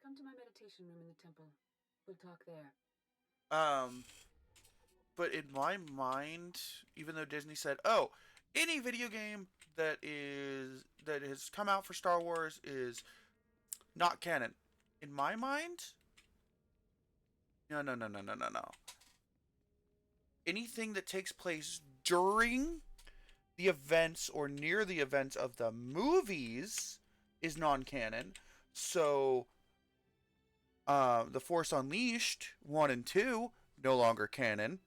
Come to my meditation room in the temple. We'll talk there. But in my mind, even though Disney said, "Oh, any video game that has come out for Star Wars is not canon," in my mind, no. Anything that takes place during the events or near the events of the movies is non-canon. So, The Force Unleashed 1 and 2 no longer canon.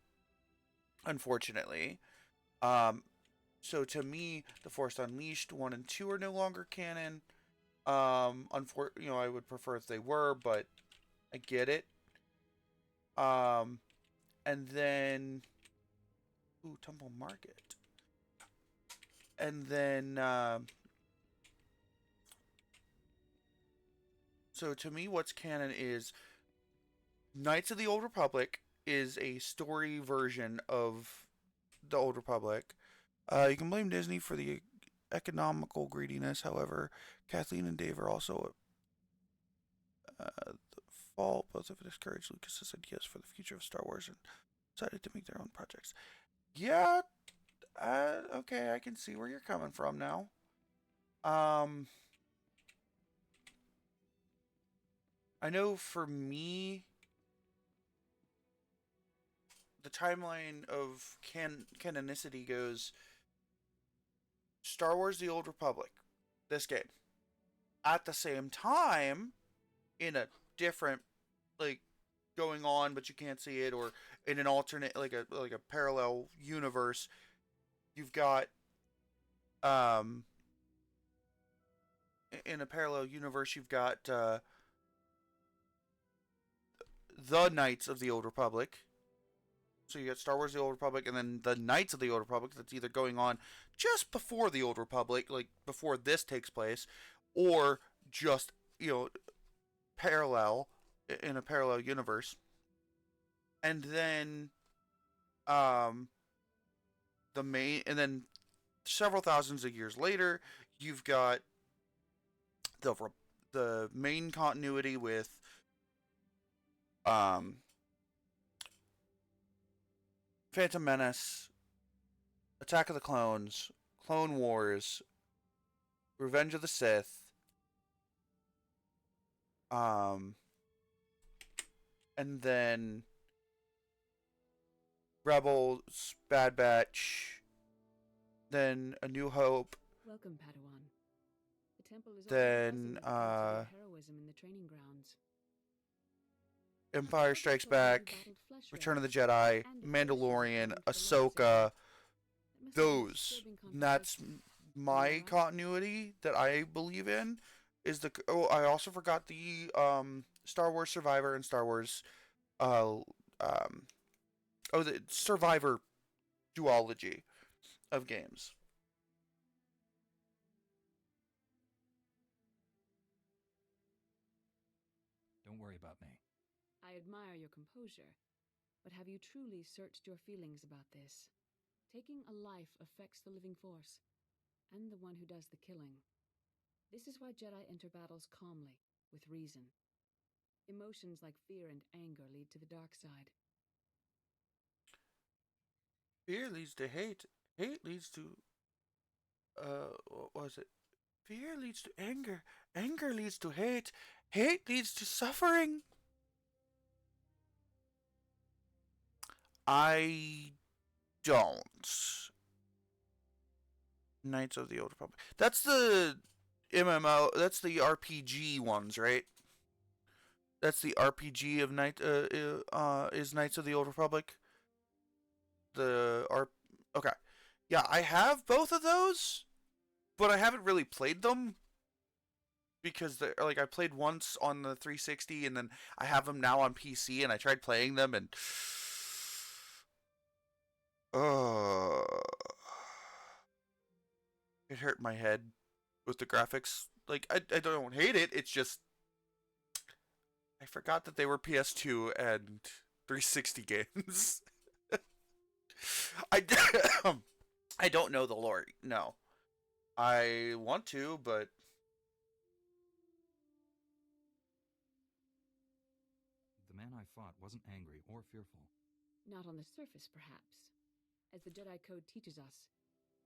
Unfortunately. So to me, The Force Unleashed 1 and 2 are no longer canon. I would prefer if they were, but I get it. And then Temple Market. And then So to me, what's canon is Knights of the Old Republic is a story version of the Old Republic. You can blame Disney for the economical greediness. However, Kathleen and Dave are also the fault. Both have discouraged Lucas's ideas for the future of Star Wars and decided to make their own projects. Yeah, okay, I can see where you're coming from now. I know for me, the timeline of canonicity goes Star Wars The Old Republic, this game. At the same time, in a different, like, going on, but you can't see it, or in an alternate, like a parallel universe, you've got, in a parallel universe, you've got, the Knights of the Old Republic. So you got Star Wars The Old Republic, and then the Knights of the Old Republic that's either going on just before the Old Republic, like before this takes place, or just, parallel, in a parallel universe. And then, and then several thousands of years later, you've got the main continuity with, Phantom Menace, Attack of the Clones, Clone Wars, Revenge of the Sith, and then Rebels, Bad Batch, then A New Hope. Welcome, Padawan. The temple is then heroism in the training grounds. Empire Strikes Back, Return of the Jedi, Mandalorian, Ahsoka. Those. That's my continuity that I believe in. I also forgot the Star Wars Survivor and Star Wars the Survivor duology of games. Don't worry about me. I admire your composure, but have you truly searched your feelings about this? Taking a life affects the living force, and the one who does the killing. This is why Jedi enter battles calmly, with reason. Emotions like fear and anger lead to the dark side. Fear leads to hate. Hate leads to, what was it? Fear leads to anger. Anger leads to hate. Hate leads to suffering. I don't. Knights of the Old Republic. That's the MMO. That's the RPG ones, right? That's the RPG of is Knights of the Old Republic. Okay, yeah, I have both of those, but I haven't really played them because I played once on the 360, and then I have them now on PC, and I tried playing them, and it hurt my head with the graphics. Like, I don't hate it. It's just I forgot that they were PS2 and 360 games. I don't know the lore. No, I want to, but the man I fought wasn't angry or fearful. Not on the surface, perhaps. As the Jedi Code teaches us,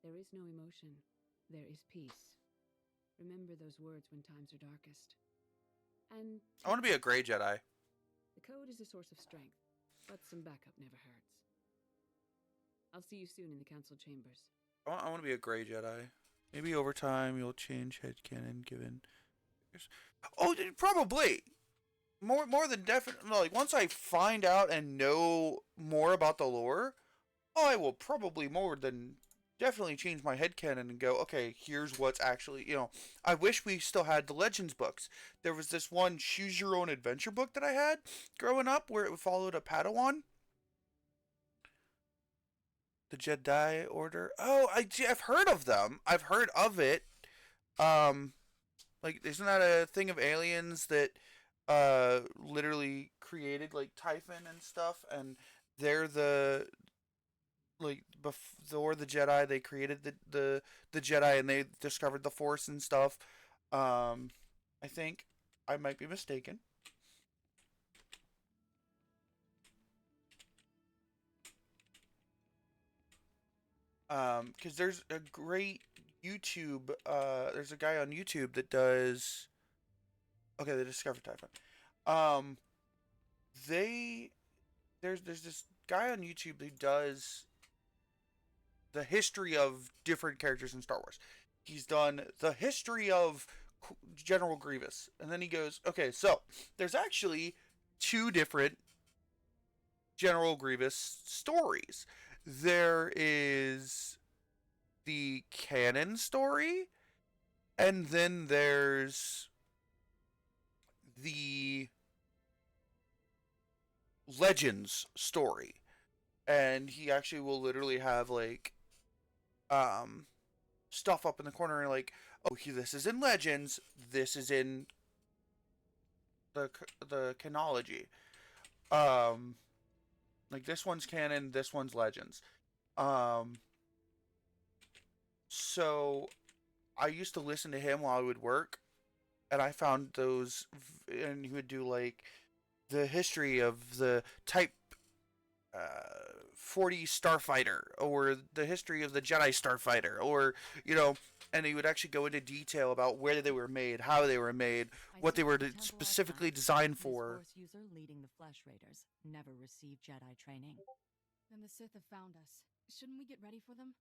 there is no emotion. There is peace. Remember those words when times are darkest. And I want to be a gray Jedi. The Code is a source of strength, but some backup never hurts. I'll see you soon in the council chambers. I want to be a gray Jedi. Maybe over time you'll change headcanon given. Oh, probably. More than definitely. Like, once I find out and know more about the lore, I will probably more than definitely change my headcanon and go, okay, here's what's actually, I wish we still had the Legends books. There was this one Choose Your Own Adventure book that I had growing up where it followed a Padawan. The Jedi Order. Oh, I've heard of them. I've heard of it. Like, isn't that a thing of aliens that literally created like Typhon and stuff, and they're the like before the Jedi, they created the Jedi, and they discovered the Force and stuff. I think I might be mistaken. Because there's a great YouTube. There's a guy on YouTube that does. Okay, they discovered Typhon. Um, they there's this guy on YouTube who does the history of different characters in Star Wars. He's done the history of General Grievous, and then he goes, okay, so there's actually two different General Grievous stories. There is the canon story, and then there's the Legends story. And he actually will literally have like stuff up in the corner and like, oh, this is in Legends, this is in the canology. Like this one's canon, this one's Legends. So I used to listen to him while I would work, and I found those, and he would do like the history of the Type 40 Starfighter, or the history of the Jedi Starfighter, or and he would actually go into detail about where they were made, how they were made, what they were specifically designed for. Force user leading the Flesh Raiders never received Jedi training. Then the Sith have found us. Shouldn't we get ready for them?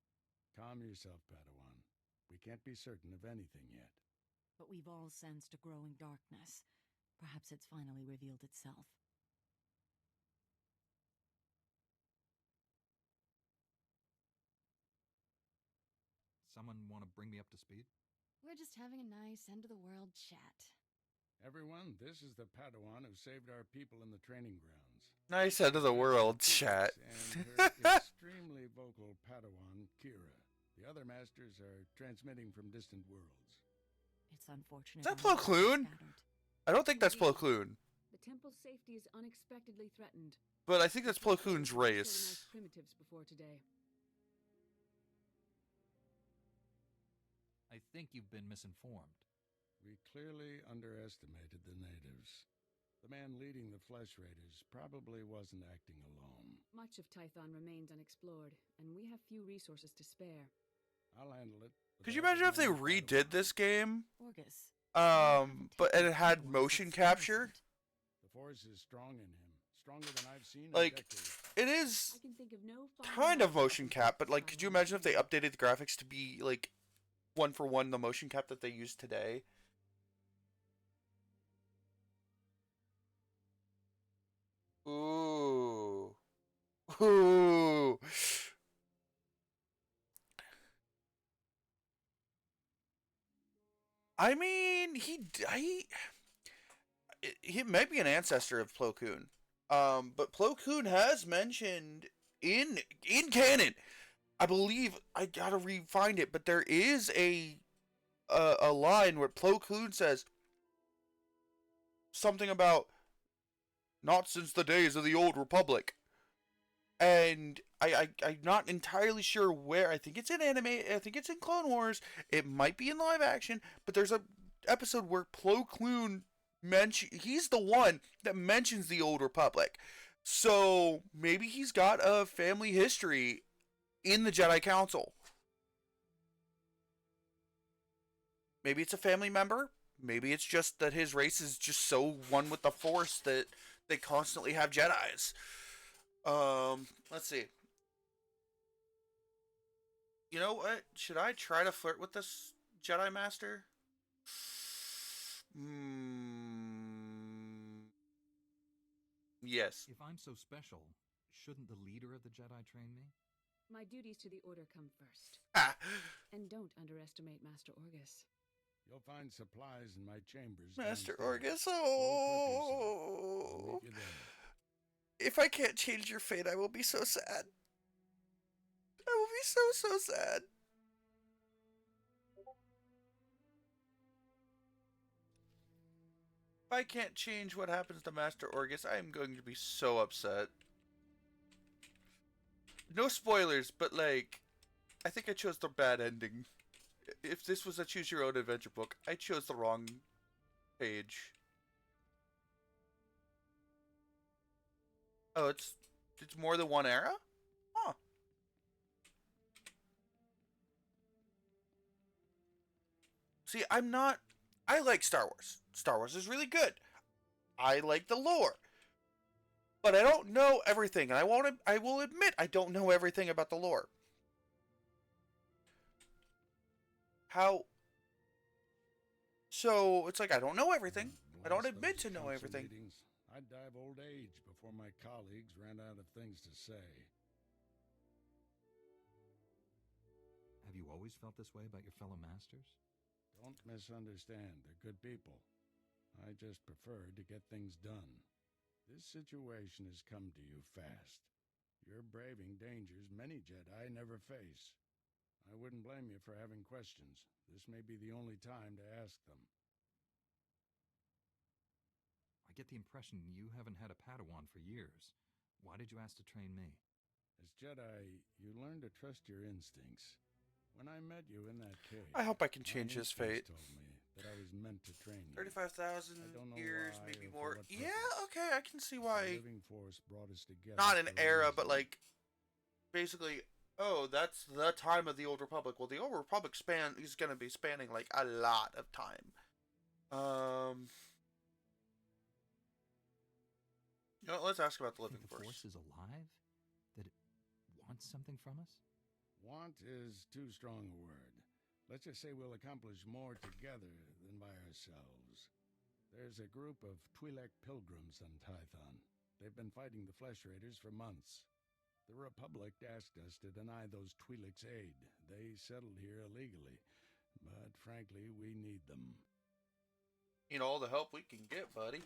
Calm yourself, Padawan. We can't be certain of anything yet. But we've all sensed a growing darkness. Perhaps it's finally revealed itself. Someone want to bring me up to speed? We're just having a nice end-of-the-world chat. Everyone, this is the Padawan who saved our people in the training grounds. Nice end of the world chat. And her extremely vocal Padawan, Kira. The other masters are transmitting from distant worlds. It's unfortunate. Is that Plo Koon? I don't think that's Plo Koon. The temple's safety is unexpectedly threatened. But I think that's Plo Koon's race. Primitives before today. I think you've been misinformed. We clearly underestimated the natives. The man leading the Flesh Raiders probably wasn't acting alone. Much of Tython remains unexplored, and we have few resources to spare. I'll handle it. Could you imagine if they redid this game? Orgus. But it had motion capture? The Force is strong in him. Stronger than I've seen in Like, decades. it is I can think of no kind of motion cap, but like, could you imagine if they updated the graphics to be like one for one the motion cap that they use today? Ooh. Ooh. I mean, he might be an ancestor of Plo Koon. But Plo Koon has mentioned in canon, I believe, I gotta re-find it, but there is a line where Plo Koon says something about not since the days of the Old Republic. And I'm not entirely sure where. I think it's in anime. I think it's in Clone Wars. It might be in live action. But there's a episode where Plo Koon he's the one that mentions the Old Republic. So maybe he's got a family history in the Jedi Council. Maybe it's a family member. Maybe it's just that his race is just so one with the Force that they constantly have Jedis. Let's see. You know what? Should I try to flirt with this Jedi Master? Yes. If I'm so special, shouldn't the leader of the Jedi train me? My duties to the Order come first. And don't underestimate Master Orgus. You'll find supplies in my chambers. Master downstairs. Orgus, oh. If I can't change your fate, I will be so sad. I will be so sad. If I can't change what happens to Master Orgus, I am going to be so upset. No spoilers, but like, I think I chose the bad ending. If this was a choose your own adventure book, I chose the wrong page. Oh, it's more than one era? Huh. See, I like Star Wars. Star Wars is really good. I like the lore. But I don't know everything, and I will admit I don't know everything about the lore. How So it's like I don't know everything. I don't admit to know everything. Meetings, I'd die of old age before my colleagues ran out of things to say. Have you always felt this way about your fellow masters? Don't misunderstand. They're good people. I just prefer to get things done. This situation has come to you fast. You're braving dangers many Jedi never face. I wouldn't blame you for having questions. This may be the only time to ask them. I get the impression you haven't had a Padawan for years. Why did you ask to train me? As Jedi, you learn to trust your instincts. When I met you in that cave, I hope I can change his fate. told me that I was meant to train you. 35,000 years, maybe more. Yeah, purpose. okay, I can see why. The living force brought us together. Not an for a era, reason. but like, basically, oh, that's the time of the Old Republic. Well, the Old Republic is going to be spanning like a lot of time. You know, let's ask about the living Think the force. Force is alive? That it wants something from us? Want is too strong a word. Let's just say we'll accomplish more together than by ourselves. There's a group of Twi'lek pilgrims on Tython. They've been fighting the Flesh Raiders for months. The Republic asked us to deny those Twi'leks aid. They settled here illegally, but frankly, we need them. You know, all the help we can get, buddy.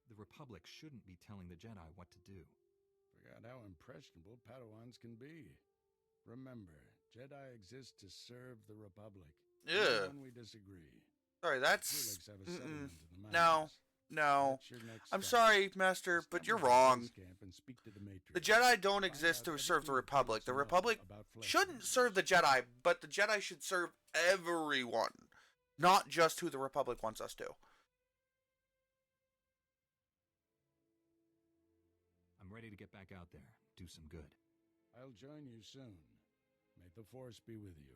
The Republic shouldn't be telling the Jedi what to do. Forgot how impressionable Padawans can be. Remember, Jedi exist to serve the Republic. Yeah. Even when we disagree. Sorry, that's Twi'leks have a settlement in the no, mountains. no. That's your next I'm step. sorry, Master, but you're Establish a wrong. base camp and speak to the Matrix. The Jedi don't Find exist out to serve the everything Republic. The there is to know Republic about Flesh shouldn't Raiders. serve the Jedi, but the Jedi should serve everyone, not just who the Republic wants us to. I'm ready to get back out there, do some good. I'll join you soon. May the Force be with you.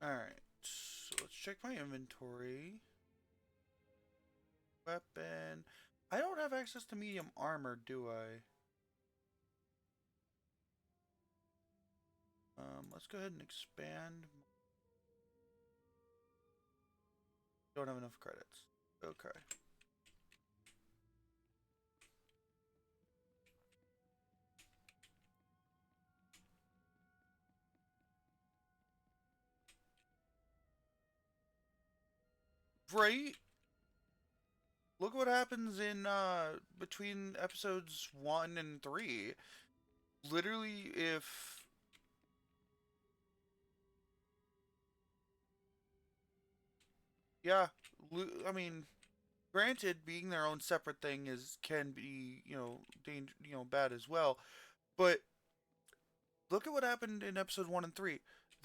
Alright, so let's check my inventory. Weapon. I don't have access to medium armor, do I? Let's go ahead and expand. Don't have enough credits. Okay. Right? Look what happens in between episodes 1 and 3. Literally, if yeah, I mean, granted, being their own separate thing can be, bad as well. But look at what happened in episode 1 and 3.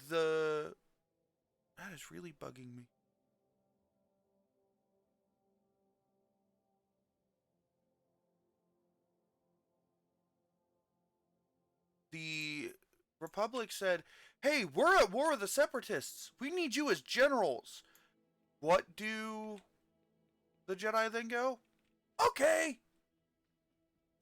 That is really bugging me. The Republic said, "Hey, we're at war with the Separatists. We need you as generals." What do the Jedi then go? Okay,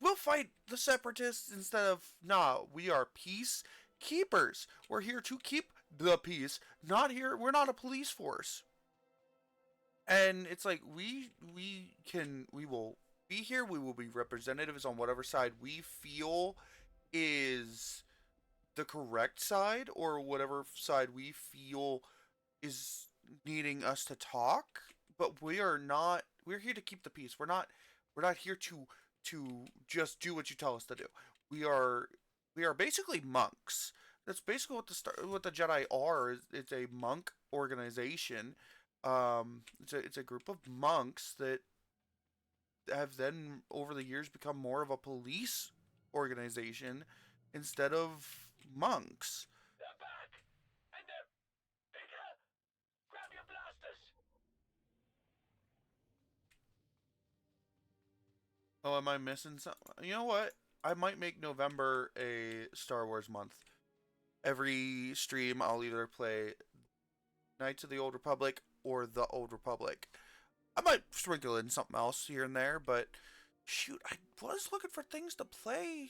we'll fight the Separatists instead of, nah, we are peacekeepers. We're here to keep the peace. We're not a police force. And it's like, we will be here. We will be representatives on whatever side we feel is the correct side, or whatever side we feel is needing us to talk, but we are not we're here to keep the peace. We're not here to just do what you tell us to do. We are we are basically monks. That's basically what the Jedi are. It's a monk organization. It's a group of monks that have then over the years become more of a police organization instead of monks. They're back! And they're bigger! Grab your blasters! Oh, am I missing something? You know what? I might make November a Star Wars month. Every stream, I'll either play Knights of the Old Republic or the Old Republic. I might sprinkle in something else here and there, but shoot, I was looking for things to play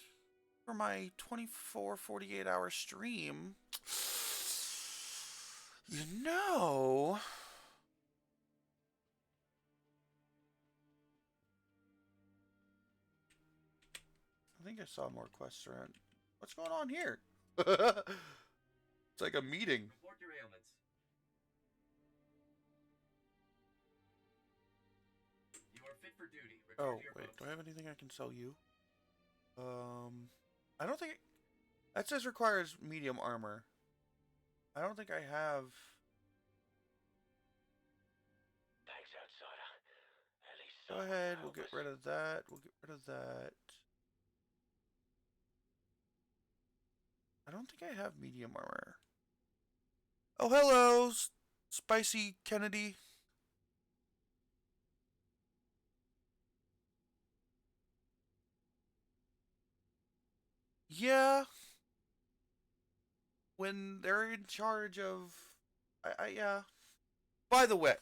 for my 48-hour stream. You know... I think I saw more quests around. What's going on here? It's like a meeting. Report your ailments. You are fit for duty. Return Oh, to your wait. post. Do I have anything I can sell you? I don't think... That says requires medium armor. I don't think I have... Thanks, outsider. At least Go someone ahead. will We'll help get us. rid of that. We'll get rid of that. I don't think I have medium armor. Oh, hello, Spicy Kennedy. Yeah. When they're in charge of... yeah. By the way,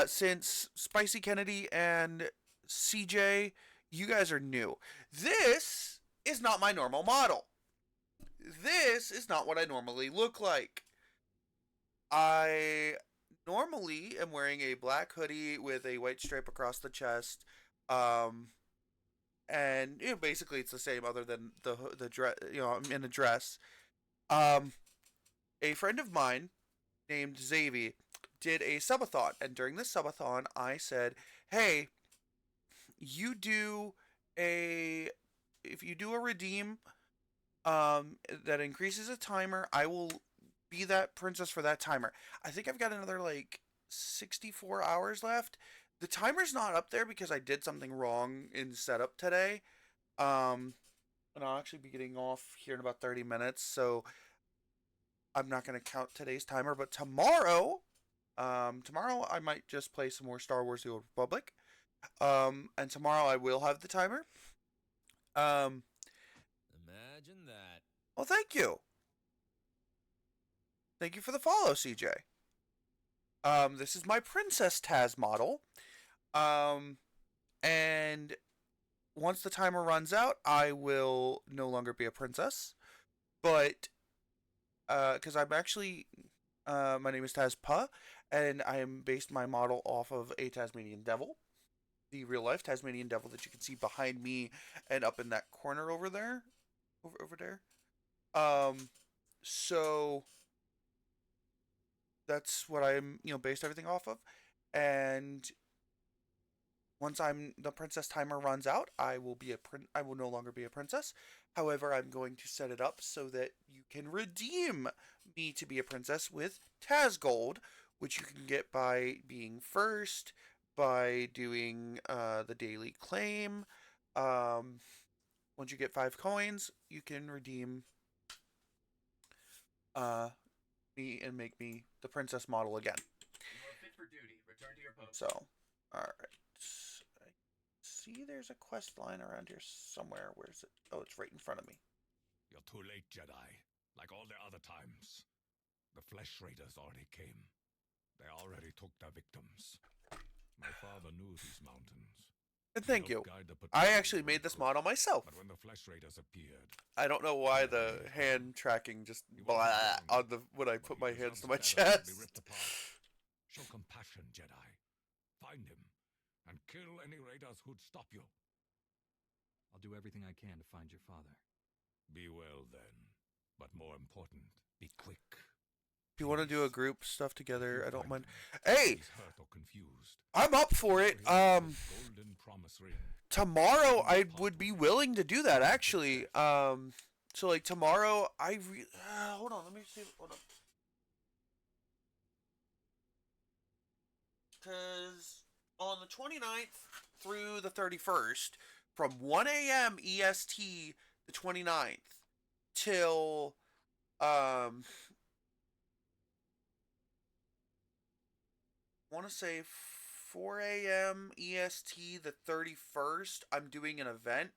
since Spicy Kennedy and CJ, you guys are new. This is not my normal model. This is not what I normally look like. I normally am wearing a black hoodie with a white stripe across the chest. And basically it's the same other than the dress, I'm in a dress. A friend of mine named Xavier did a subathon, and during this subathon I said, "Hey, if you do a redeem that increases a timer, I will be that princess for that timer." I think I've got another like 64 hours left. The timer's not up there because I did something wrong in setup today. And I'll actually be getting off here in about 30 minutes, so I'm not going to count today's timer. But tomorrow I might just play some more Star Wars: The Old Republic. And tomorrow I will have the timer. Imagine that. Well, thank you. Thank you for the follow, CJ. This is my Princess Taz model. And once the timer runs out, I will no longer be a princess. But, because I'm actually, my name is Taz Pa, and I am based my model off of a Tasmanian devil. The real life Tasmanian devil that you can see behind me and up in that corner over there. Over there. So that's what I'm, based everything off of. And once the princess timer runs out, I will no longer be a princess. However, I'm going to set it up so that you can redeem me to be a princess with Taz Gold, which you can get by being first, by doing the daily claim. Once you get 5 coins, you can redeem me and make me the princess model again. You are fit for duty. Return to your post. So, alright. I see there's a quest line around here somewhere. Where's it? Oh, it's right in front of me. You're too late, Jedi. Like all the other times. The Flesh Raiders already came. They already took their victims. My father knew these mountains. And thank you. I actually made this model myself. But when the Flesh Raiders appeared, I don't know why the hand tracking just blah on when I put my hands to my chest. Show compassion, Jedi. Find him and kill any raiders who'd stop you. I'll do everything I can to find your father. Be well then, but more important, be quick. If you want to do a group stuff together, I don't mind. If Hey, he's hurt or confused, I'm up for it. golden promise ring. Tomorrow I would be willing to do that actually. So like tomorrow hold on, let me see. Hold on. Cuz on the 29th through the 31st from 1 a.m. EST the 29th till want to say 4 a.m. EST the 31st, I'm doing an event.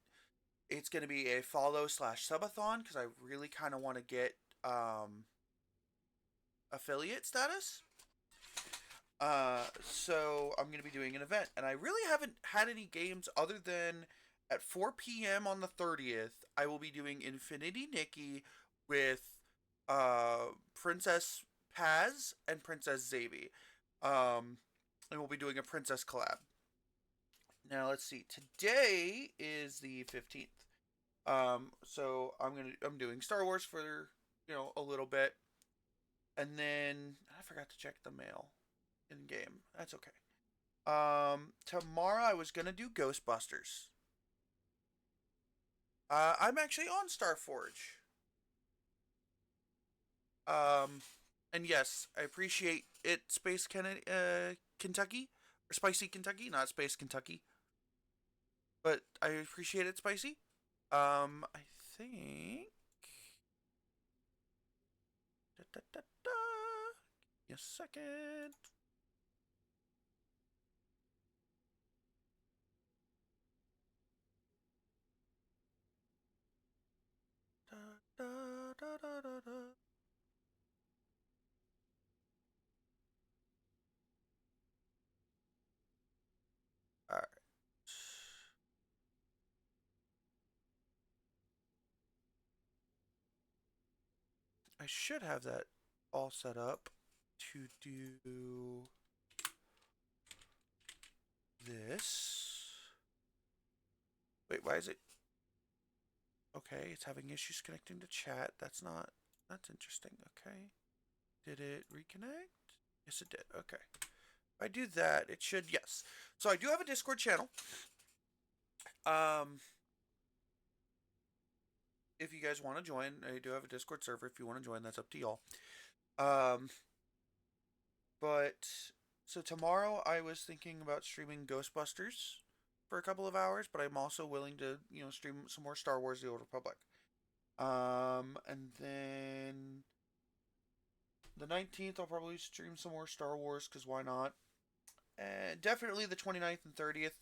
It's going to be a follow/subathon because I really kind of want to get affiliate status. So I'm going to be doing an event, and I really haven't had any games other than at 4 p.m. on the 30th. I will be doing Infinity Nikki with Princess Paz and Princess Xavi. And we'll be doing a Princess collab. Now let's see. Today is the 15th. So I'm doing Star Wars for a little bit, and then I forgot to check the mail in game. That's okay. Tomorrow I was gonna do Ghostbusters. I'm actually on Starforge. And yes, I appreciate it, Space Kentucky, or Spicy Kentucky, not Space Kentucky. But I appreciate it, Spicy. I think. Give me a second. Alright. I should have that all set up to do this. Wait, why is it? Okay, it's having issues connecting to chat. That's interesting. Okay. Did it reconnect? Yes, it did. Okay. If I do that, it should, yes. So I do have a Discord channel. If you guys want to join, I do have a Discord server. If you want to join, that's up to y'all. But so tomorrow I was thinking about streaming Ghostbusters for a couple of hours, but I'm also willing to, stream some more Star Wars: The Old Republic. And then the 19th I'll probably stream some more Star Wars because why not? And definitely the 29th and 30th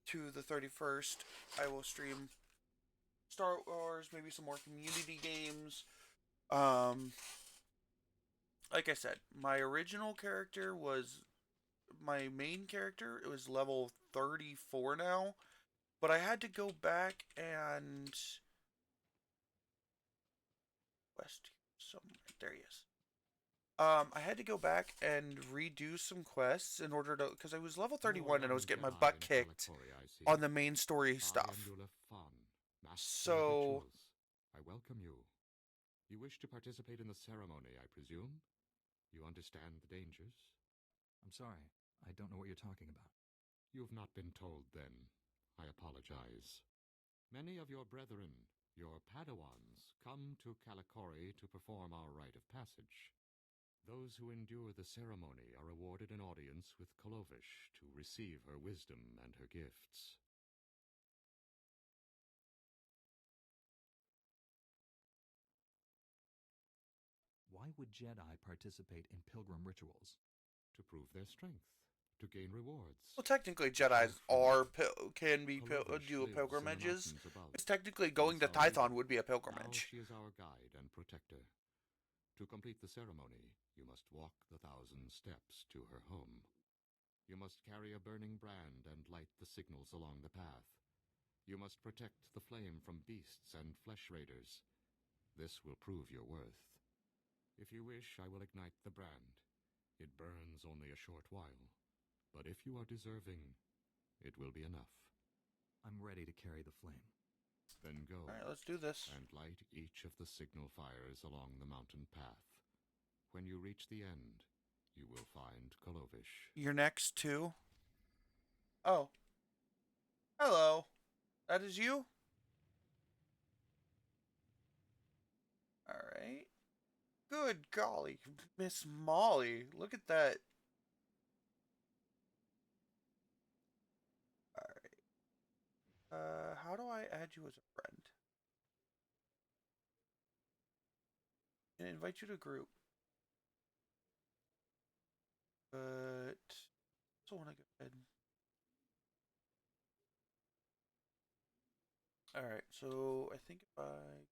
to the 31st I will stream Star Wars, maybe some more community games. Like I said, my original character was my main character. It was level 34 now, but I had to go back and there he is. I had to go back and redo some quests in order to, because I was level 31 and I was getting my butt kicked on the main story stuff. So I welcome you. You wish to participate in the ceremony, I presume? You understand the dangers? I'm sorry, I don't know what you're talking about. You've not been told, then. I apologize. Many of your brethren, your Padawans, come to Kalikori to perform our rite of passage. Those who endure the ceremony are awarded an audience with Kolovish to receive her wisdom and her gifts. Why would Jedi participate in pilgrim rituals? To prove their strength, to gain rewards. Well, technically, Jedi's can do pilgrimages. It's technically going to Tython would be a pilgrimage. She is our guide and protector. To complete the ceremony, you must walk the 1,000 steps to her home. You must carry a burning brand and light the signals along the path. You must protect the flame from beasts and flesh raiders. This will prove your worth. If you wish, I will ignite the brand. It burns only a short while, but if you are deserving, it will be enough. I'm ready to carry the flame. Then go. All right, let's do this. And light each of the signal fires along the mountain path. When you reach the end, you will find Kolovish. You're next too? Oh. Hello. That is you? Alright. Good golly, Miss Molly. Look at that. Alright. How do I add you as a friend? I invite you to group. But I also want to go ahead. Alright, so I think if I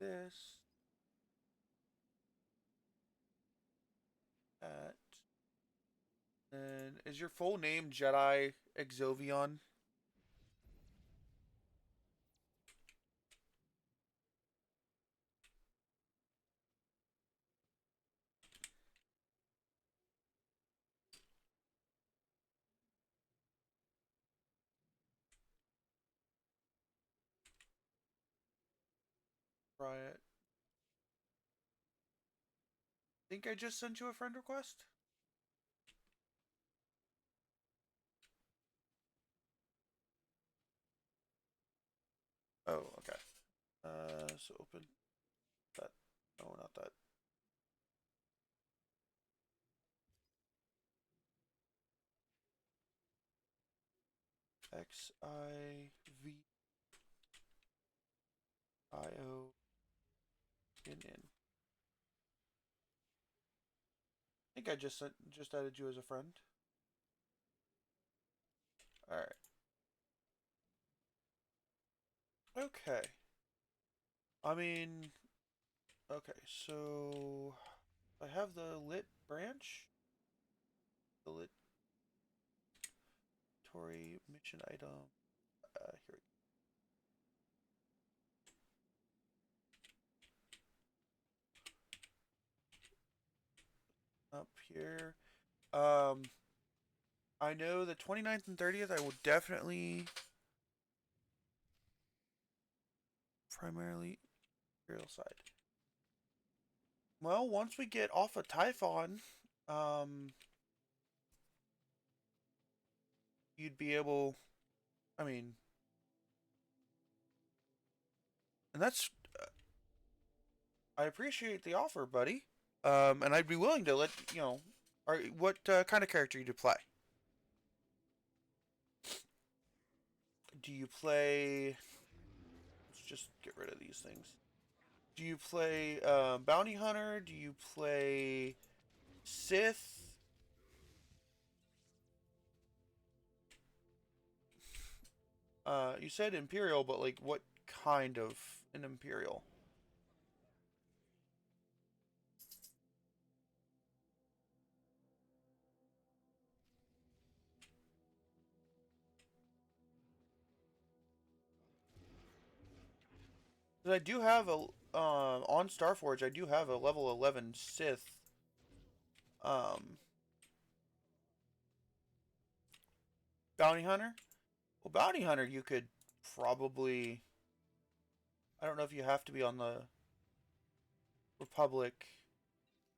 this, that, and is your full name Jedi Exovion? Riot. Think I just sent you a friend request? Oh, okay. So open that. No, not that. XIVIO. I think I just added you as a friend. All right. Okay. I mean, okay. So I have the lit branch. The lit Tory mission item. Here we go. Up here. I know the 29th and 30th I will definitely primarily Imperial side. Well, once we get off of Typhon, you'd be able, I mean, and that's, I appreciate the offer, buddy. And I'd be willing to let, you know, what kind of character do you play? Do you play, let's just get rid of these things. Do you play Bounty Hunter? Do you play Sith? You said Imperial, but like what kind of an Imperial? I do have a on Starforge. I do have a level 11 Sith. Bounty Hunter. Well, Bounty Hunter, you could probably. I don't know if you have to be on the Republic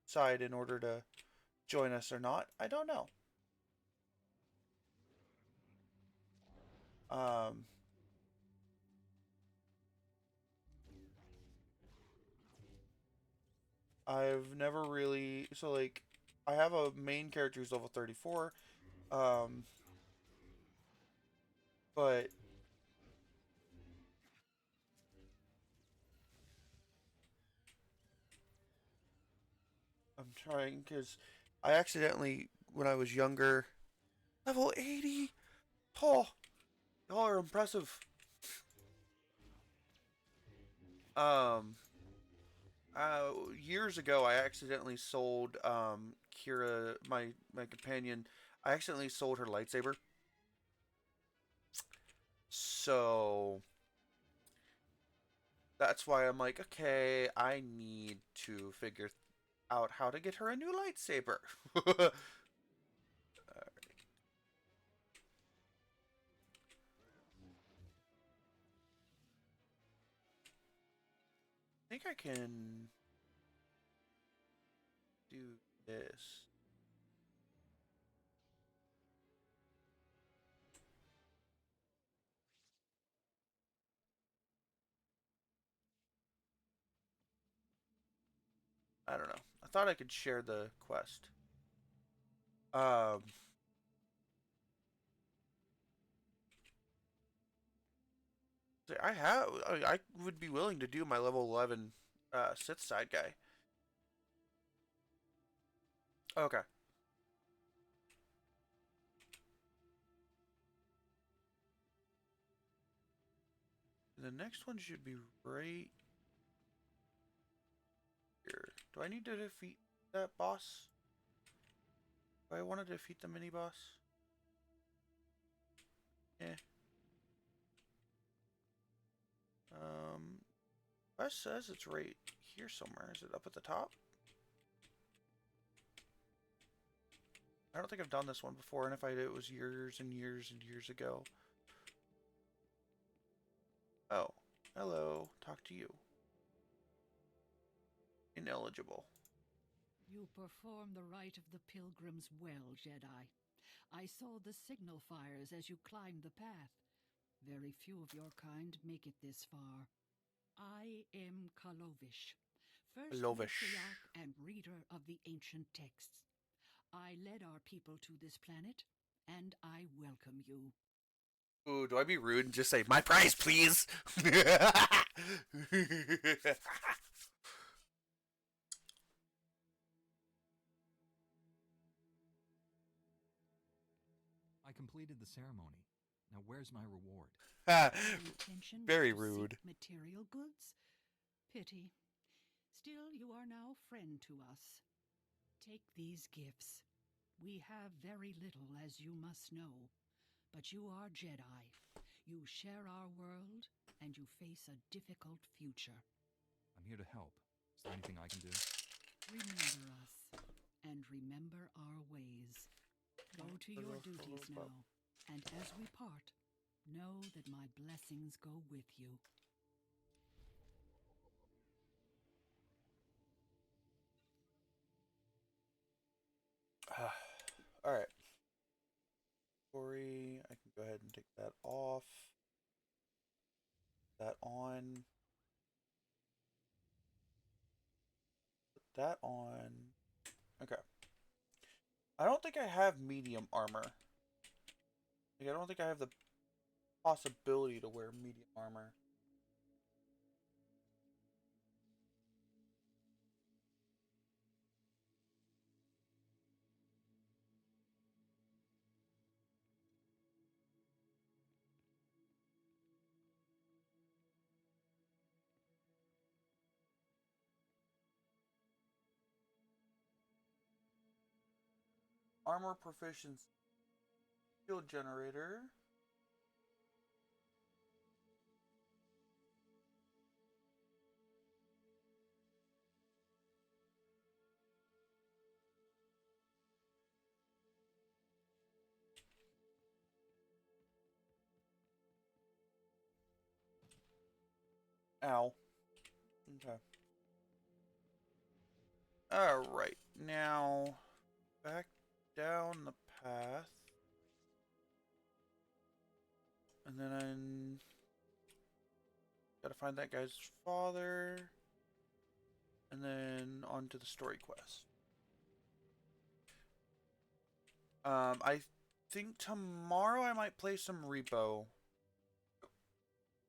side in order to join us or not. I don't know. I've never really so like I have a main character who's level 34, but I'm trying because I accidentally when I was younger level 80. Oh, y'all are impressive. Um, Years ago, I accidentally sold Kira, my companion. I accidentally sold her lightsaber. So that's why I'm like, okay, I need to figure out how to get her a new lightsaber. think I can do this. I don't know. I thought I could share the quest. I would be willing to do my level 11 Sith side guy. Okay. The next one should be right here. Do I need to defeat that boss? Do I want to defeat the mini boss? Eh. Quest says it's right here somewhere. Is it up at the top? I don't think I've done this one before, and if I did, it was years and years and years ago. Oh, hello. Talk to you. Ineligible. You perform the rite of the pilgrims well, Jedi. I saw the signal fires as you climbed the path. Very few of your kind make it this far. I am Kalovish, first matriarch and reader of the ancient texts. I led our people to this planet, and I welcome you. Ooh, do I be rude and just say, my prize, please? I completed the ceremony. Now where's my reward? Very rude. Material goods? Pity. Still, you are now friend to us. Take these gifts. We have very little, as you must know. But you are Jedi. You share our world, and you face a difficult future. I'm here to help. Is there anything I can do? Remember us, and remember our ways. Go to your duties now, and as we part, know that my blessings go with you. Alright. Story, I can go ahead and take that off. That on. Put that on. Okay. I don't think I have medium armor. Like, I don't think I have the possibility to wear medium armor. Armor proficiency. Shield generator. Ow. Okay. Alright. Now, back down the path. And then I'm gotta find that guy's father. And then on to the story quest. I think tomorrow I might play some Repo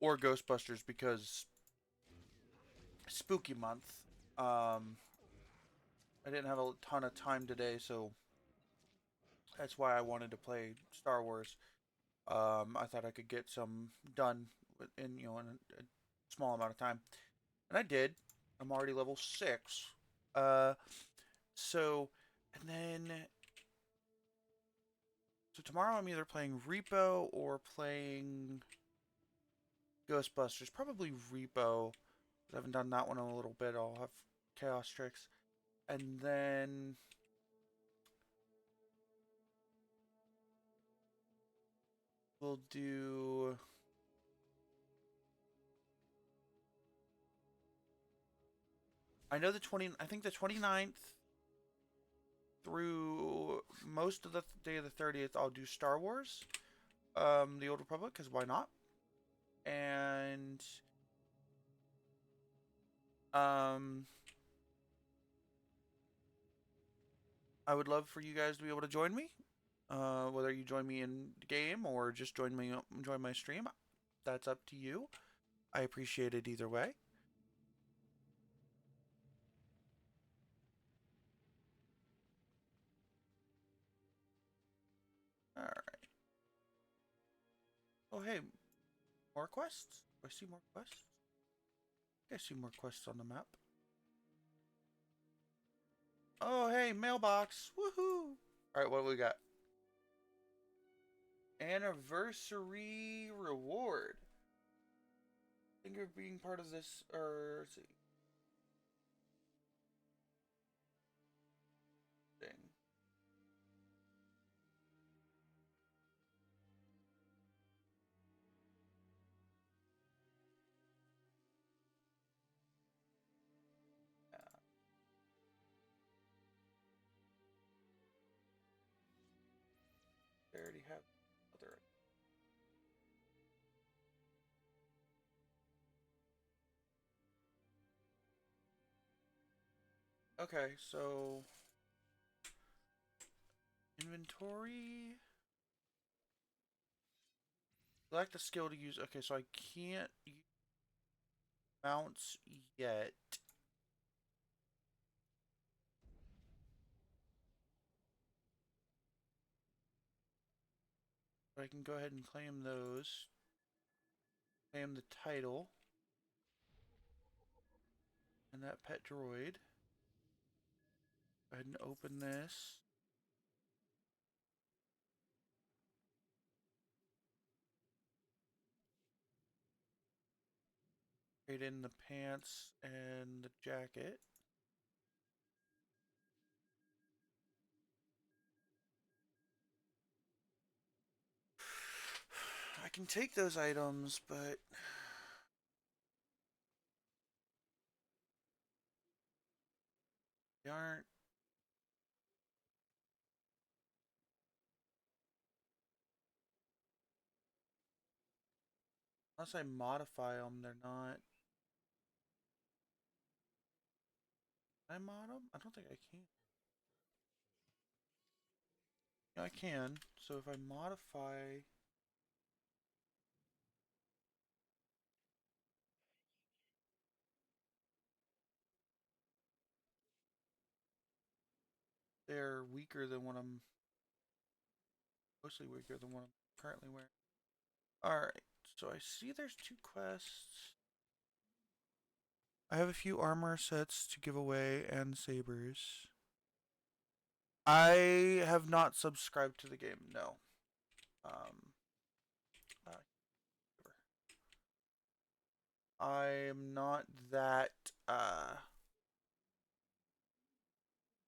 or Ghostbusters because spooky month. I didn't have a ton of time today, so that's why I wanted to play Star Wars. I thought I could get some done in in a small amount of time, and I did. I'm already level 6. So and then so tomorrow I'm either playing Repo or playing Ghostbusters. Probably Repo. I haven't done that one in a little bit. I'll have Chaos Tricks, and then we'll do I know I think the 29th through most of the day of the 30th, I'll do Star Wars, The Old Republic, because why not? And I would love for you guys to be able to join me. Whether you join me in the game or just join my stream, that's up to you. I appreciate it either way. All right. Oh hey, more quests. Do I see more quests? I see more quests on the map. Oh hey, mailbox. Woohoo! All right, what do we got? Anniversary reward. Think of being part of this, or let's see. Thing. Yeah. They already have other. Okay, so inventory. Select the skill to use. Okay, so I can't use mounts yet. But I can go ahead and claim those. Claim the title. And that pet droid. Go ahead and open this. Trade in the pants and the jacket. I can take those items, but they aren't. Unless I modify them, they're not. Can I mod them? I don't think I can. Yeah, I can. So if I modify. They're weaker than what I'm. Mostly weaker than what I'm currently wearing. Alright, so I see there's 2 quests. I have a few armor sets to give away and sabers. I have not subscribed to the game, no. I'm not that,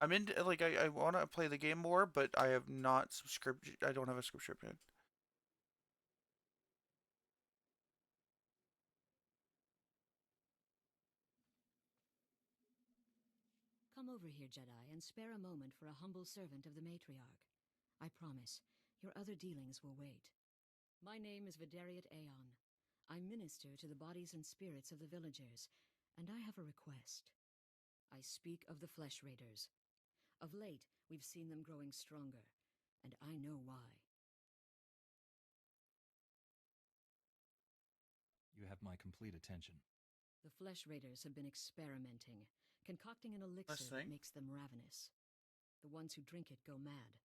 I'm into, like, I want to play the game more, but I have not subscribed, I don't have a subscription. Come over here, Jedi, and spare a moment for a humble servant of the matriarch. I promise, your other dealings will wait. My name is Vidariat Aeon. I minister to the bodies and spirits of the villagers, and I have a request. I speak of the Flesh Raiders. Of late, we've seen them growing stronger, and I know why. You have my complete attention. The Flesh Raiders have been experimenting, concocting an elixir that makes them ravenous. The ones who drink it go mad.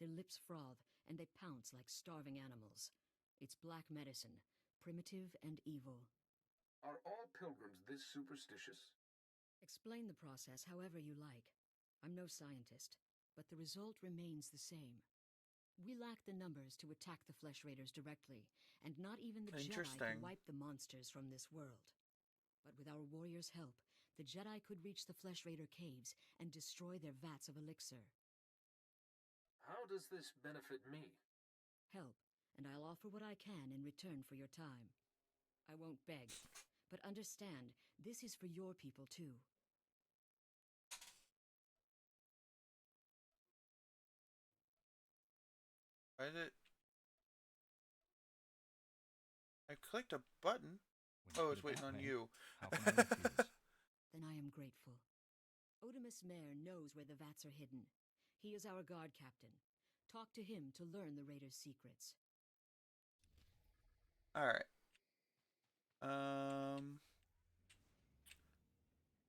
Their lips froth, and they pounce like starving animals. It's black medicine, primitive and evil. Are all pilgrims this superstitious? Explain the process however you like. I'm no scientist, but the result remains the same. We lack the numbers to attack the Flesh Raiders directly, and not even the Jedi can wipe the monsters from this world. But with our warriors' help, the Jedi could reach the Flesh Raider caves and destroy their vats of elixir. How does this benefit me? Help, and I'll offer what I can in return for your time. I won't beg, but understand, this is for your people too. Why is it? I clicked a button. Oh, it's waiting on you. How can I refuse? Then I am grateful. Otimus Mare knows where the vats are hidden. He is our guard captain. Talk to him to learn the raiders' secrets. Alright.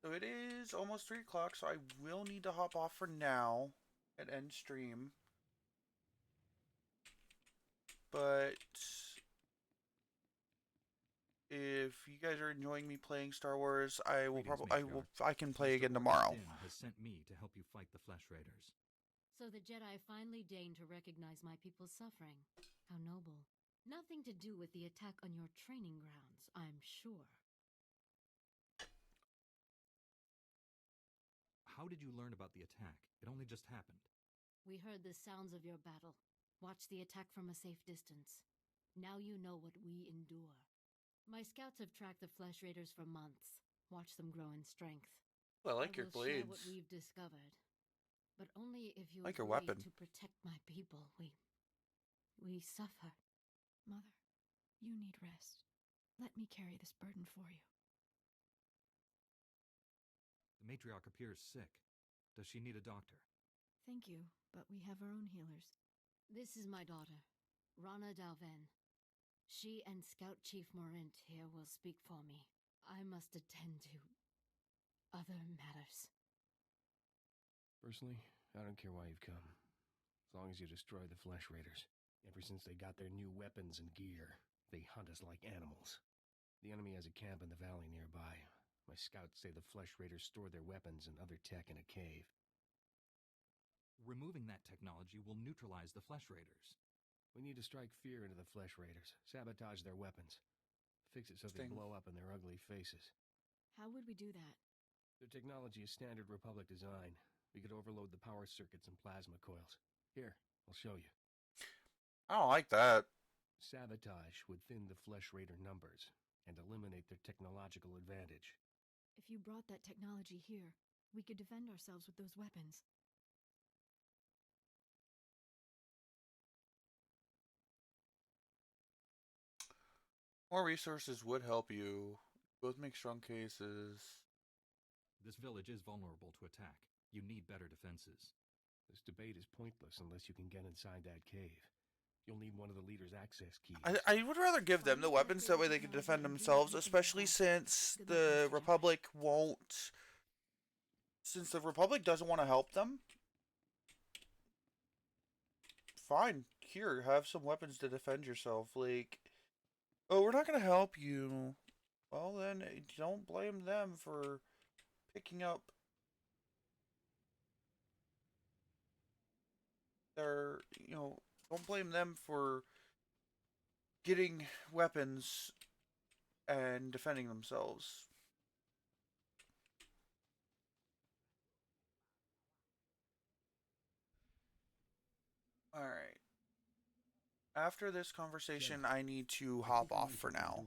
So it is almost 3 o'clock, so I will need to hop off for now and end stream. But if you guys are enjoying me playing Star Wars, I can play again tomorrow. Din has sent me to help you fight the Flesh Raiders. So the Jedi finally deigned to recognize my people's suffering. How noble. Nothing to do with the attack on your training grounds, I'm sure. How did you learn about the attack? It only just happened. We heard the sounds of your battle. Watched the attack from a safe distance. Now you know what we endure. My scouts have tracked the Flesh Raiders for months. Watched them grow in strength. Well, I like your will share blades. what we've discovered. But only if you like your agree weapon. to protect my people. We suffer. Mother, you need rest. Let me carry this burden for you. The matriarch appears sick. Does she need a doctor? Thank you, but we have our own healers. This is my daughter, Rana Dalven. She and Scout Chief Morint here will speak for me. I must attend to other matters. Personally, I don't care why you've come. As long as you destroy the Flesh Raiders. Ever since they got their new weapons and gear, they hunt us like animals. The enemy has a camp in the valley nearby. My scouts say the Flesh Raiders store their weapons and other tech in a cave. Removing that technology will neutralize the Flesh Raiders. We need to strike fear into the Flesh Raiders, sabotage their weapons, fix it so they blow up in their ugly faces. How would we do that? Their technology is standard Republic design. We could overload the power circuits and plasma coils. Here, I'll show you. I don't like that. Sabotage would thin the Flesh Raider numbers and eliminate their technological advantage. If you brought that technology here, we could defend ourselves with those weapons. More resources would help you. Both make strong cases. This village is vulnerable to attack. You need better defenses. This debate is pointless unless you can get inside that cave. You'll need one of the leader's access keys. I would rather give them the weapons, that way they can defend themselves, especially since the Republic won't... Since the Republic doesn't want to help them. Fine, here, have some weapons to defend yourself. Like, oh, we're not going to help you. Well, then, don't blame them for picking up their, don't blame them for getting weapons and defending themselves. Alright. After this conversation, I need to hop off for now.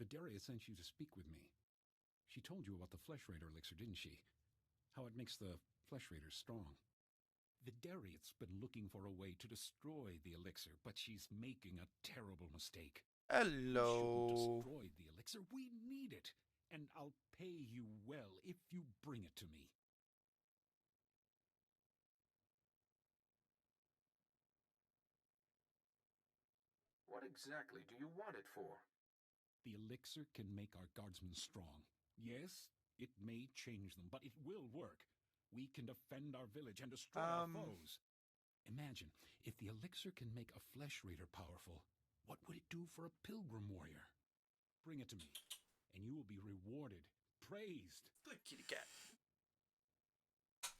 Vidaria sent you to speak with me. She told you about the Flesh Raider elixir, didn't she? How it makes the Flesh Raiders strong. Vidaria's been looking for a way to destroy the elixir, but she's making a terrible mistake. Hello. You shouldn't destroy the elixir. We need it. And I'll pay you well if you bring it to me. What exactly do you want it for? The elixir can make our guardsmen strong. Yes, it may change them, but it will work. We can defend our village and destroy our foes. Imagine, if the elixir can make a Flesh Raider powerful, what would it do for a pilgrim warrior? Bring it to me, and you will be rewarded, praised. Good kitty cat.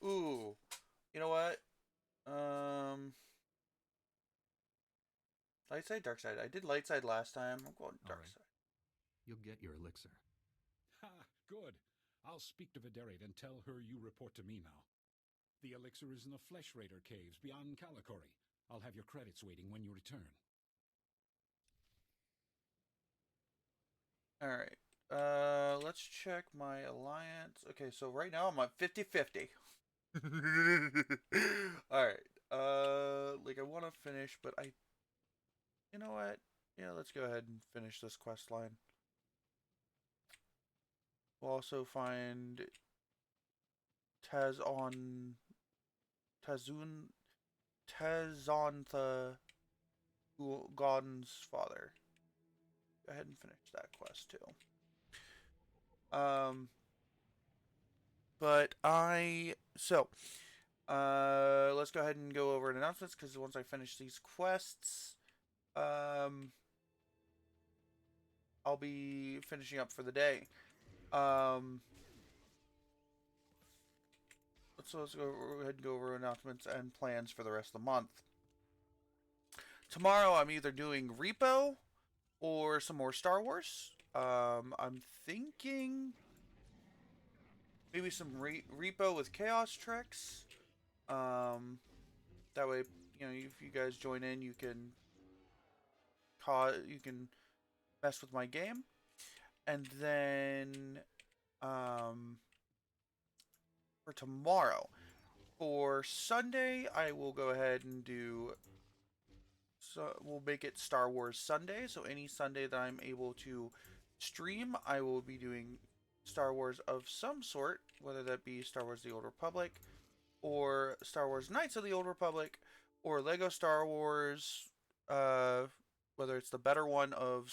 Ooh. You know what? Light side, dark side. I did light side last time. I'm going dark side. You'll get your elixir. Ha! Good. I'll speak to Vidaria and tell her you report to me now. The elixir is in the Flesh Raider caves beyond Kalikori. I'll have your credits waiting when you return. Alright. Let's check my alliance. Okay, so right now I'm at 50-50. Alright. Like I want to finish, but you know what? Yeah, let's go ahead and finish this quest line. We'll also find Taz on Tazun Tazontha God's father. Go ahead and finish that quest too. But let's go ahead and go over announcements because once I finish these quests, I'll be finishing up for the day. Let's go ahead and go over announcements and plans for the rest of the month. Tomorrow I'm either doing Repo or some more Star Wars. I'm thinking maybe some Repo with Chaos Treks. That way, if you guys join in, you can mess with my game, and then for tomorrow, for Sunday, I will go ahead and do. So we'll make it Star Wars Sunday. So any Sunday that I'm able to stream, I will be doing Star Wars of some sort, whether that be Star Wars: The Old Republic, or Star Wars: Knights of the Old Republic, or Lego Star Wars. Whether it's the better one of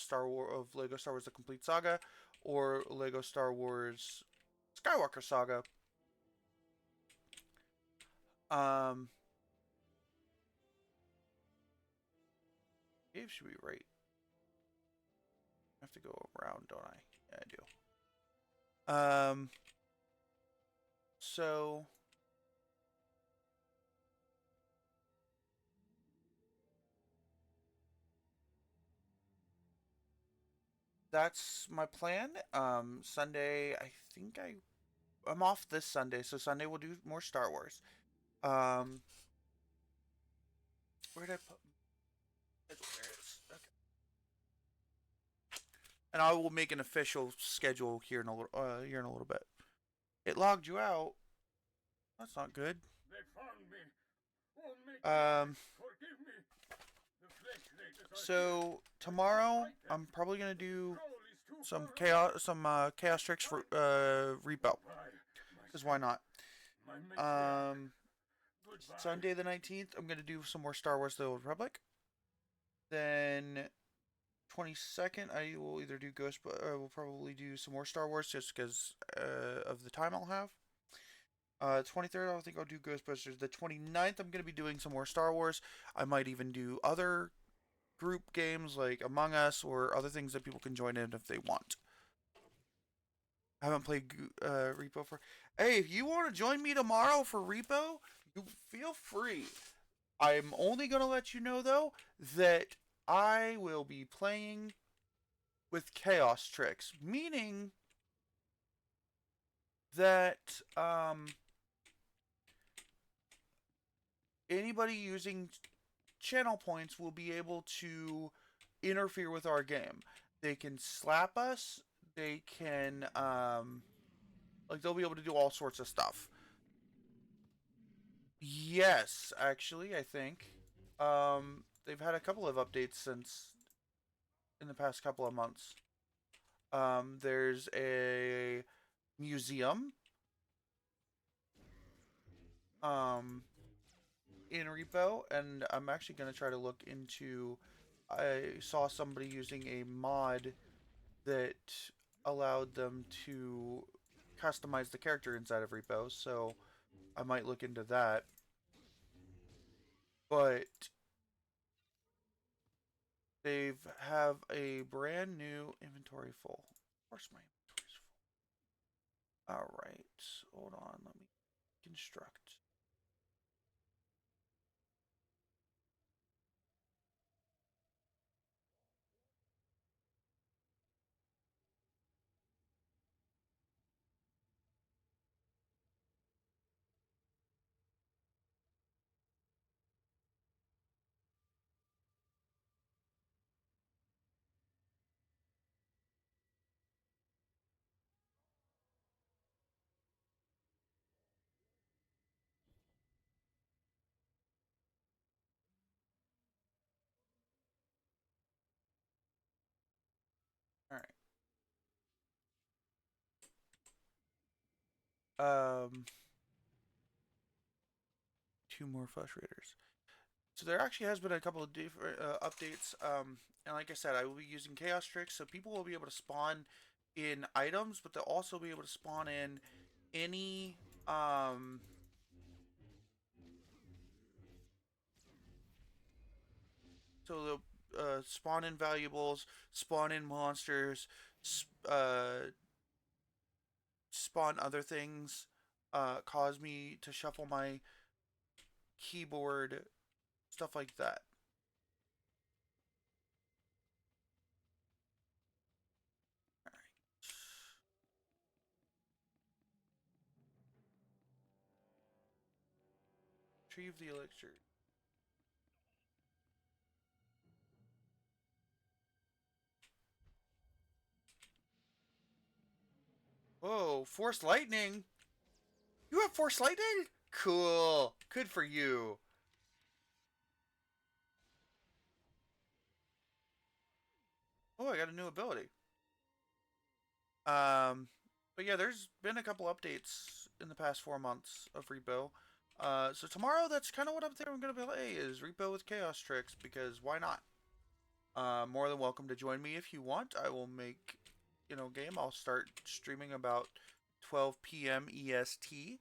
Lego Star Wars: The Complete Saga, or Lego Star Wars Skywalker Saga. Dave should be right. I have to go around, don't I? Yeah, I do. So that's my plan. Sunday, I'm off this Sunday, so Sunday we'll do more Star Wars. Where did I put? There it is. Okay. And I will make an official schedule here in a little bit. It logged you out. That's not good. They found me. Oh, forgive me. The flesh raiders are So tomorrow I'm probably gonna do some chaos tricks for Repo. Because why not? Sunday the 19th I'm gonna do some more Star Wars: The Old Republic. Then 22nd I will either do we'll probably do some more Star Wars just because of the time I'll have. 23rd I think I'll do Ghostbusters. The 29th I'm gonna be doing some more Star Wars. I might even do other group games like Among Us or other things that people can join in if they want. I haven't played Repo for. Hey, if you want to join me tomorrow for Repo, you feel free. I'm only gonna let you know though that I will be playing with Chaos Tricks, meaning that anybody using channel points will be able to interfere with our game. They can slap us. They can they'll be able to do all sorts of stuff. Yes, actually, I think they've had a couple of updates since in the past couple of months. There's a museum in Repo, and I'm actually going to try to look into. I saw somebody using a mod that allowed them to customize the character inside of Repo, so I might look into that. But they have a brand new inventory full. Of course my inventory's full. Alright, hold on, let me construct. Um, two more Flesh Raiders. So there actually has been a couple of different updates. And like I said, I will be using Chaos Tricks, so people will be able to spawn in items, but they'll also be able to spawn in any so they'll spawn in valuables, spawn in monsters, spawn other things, cause me to shuffle my keyboard, stuff like that. Retrieve the elixir. Whoa, Force Lightning! You have Force Lightning? Cool. Good for you. Oh, I got a new ability. But yeah, there's been a couple updates in the past 4 months of Repo. So tomorrow, that's kind of what I'm thinking I'm going to play, is Repo with Chaos Tricks, because why not? More than welcome to join me if you want. I will make, game. I'll start streaming about 12 p.m. EST,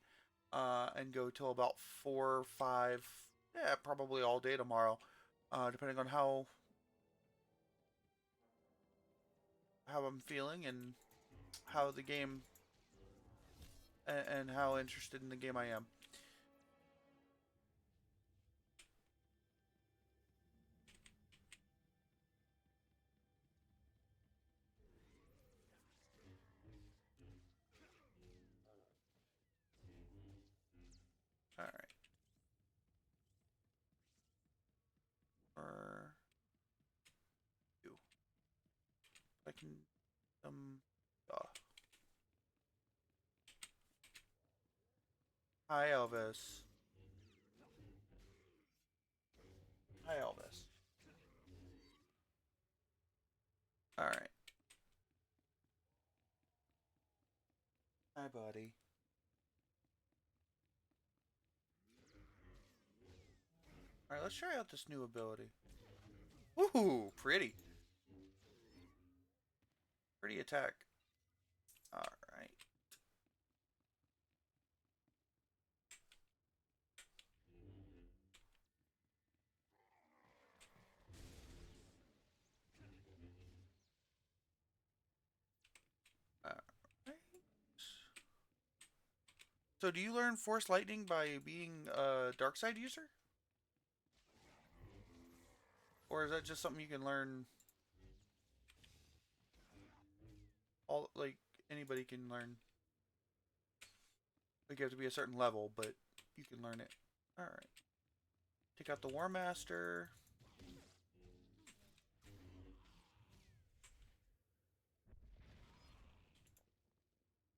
and go till about 4 or 5, yeah, probably all day tomorrow, depending on how I'm feeling and how the game and how interested in the game I am. All right. Or you. I can Hi Elvis. Hi Elvis. All right. Hi buddy. All right, let's try out this new ability. Woohoo! Pretty. Pretty attack. All right. All right. So, do you learn Force Lightning by being a dark side user? Or is that just something you can learn? All like anybody can learn. Like you have to be a certain level, but you can learn it. All right. Take out the War Master.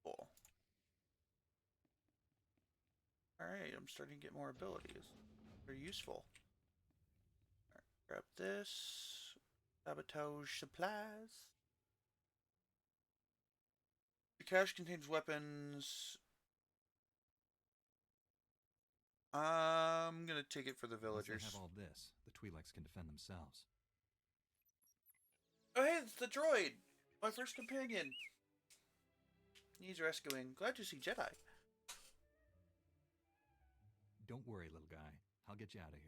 Cool. All right, I'm starting to get more abilities. Very useful. All right, grab this. Sabotage supplies. The cache contains weapons. I'm gonna take it for the villagers. Once they have all this, the Twi'leks can defend themselves. Oh hey, it's the droid! My first companion! Needs rescuing. Glad to see Jedi. Don't worry, little guy. I'll get you out of here.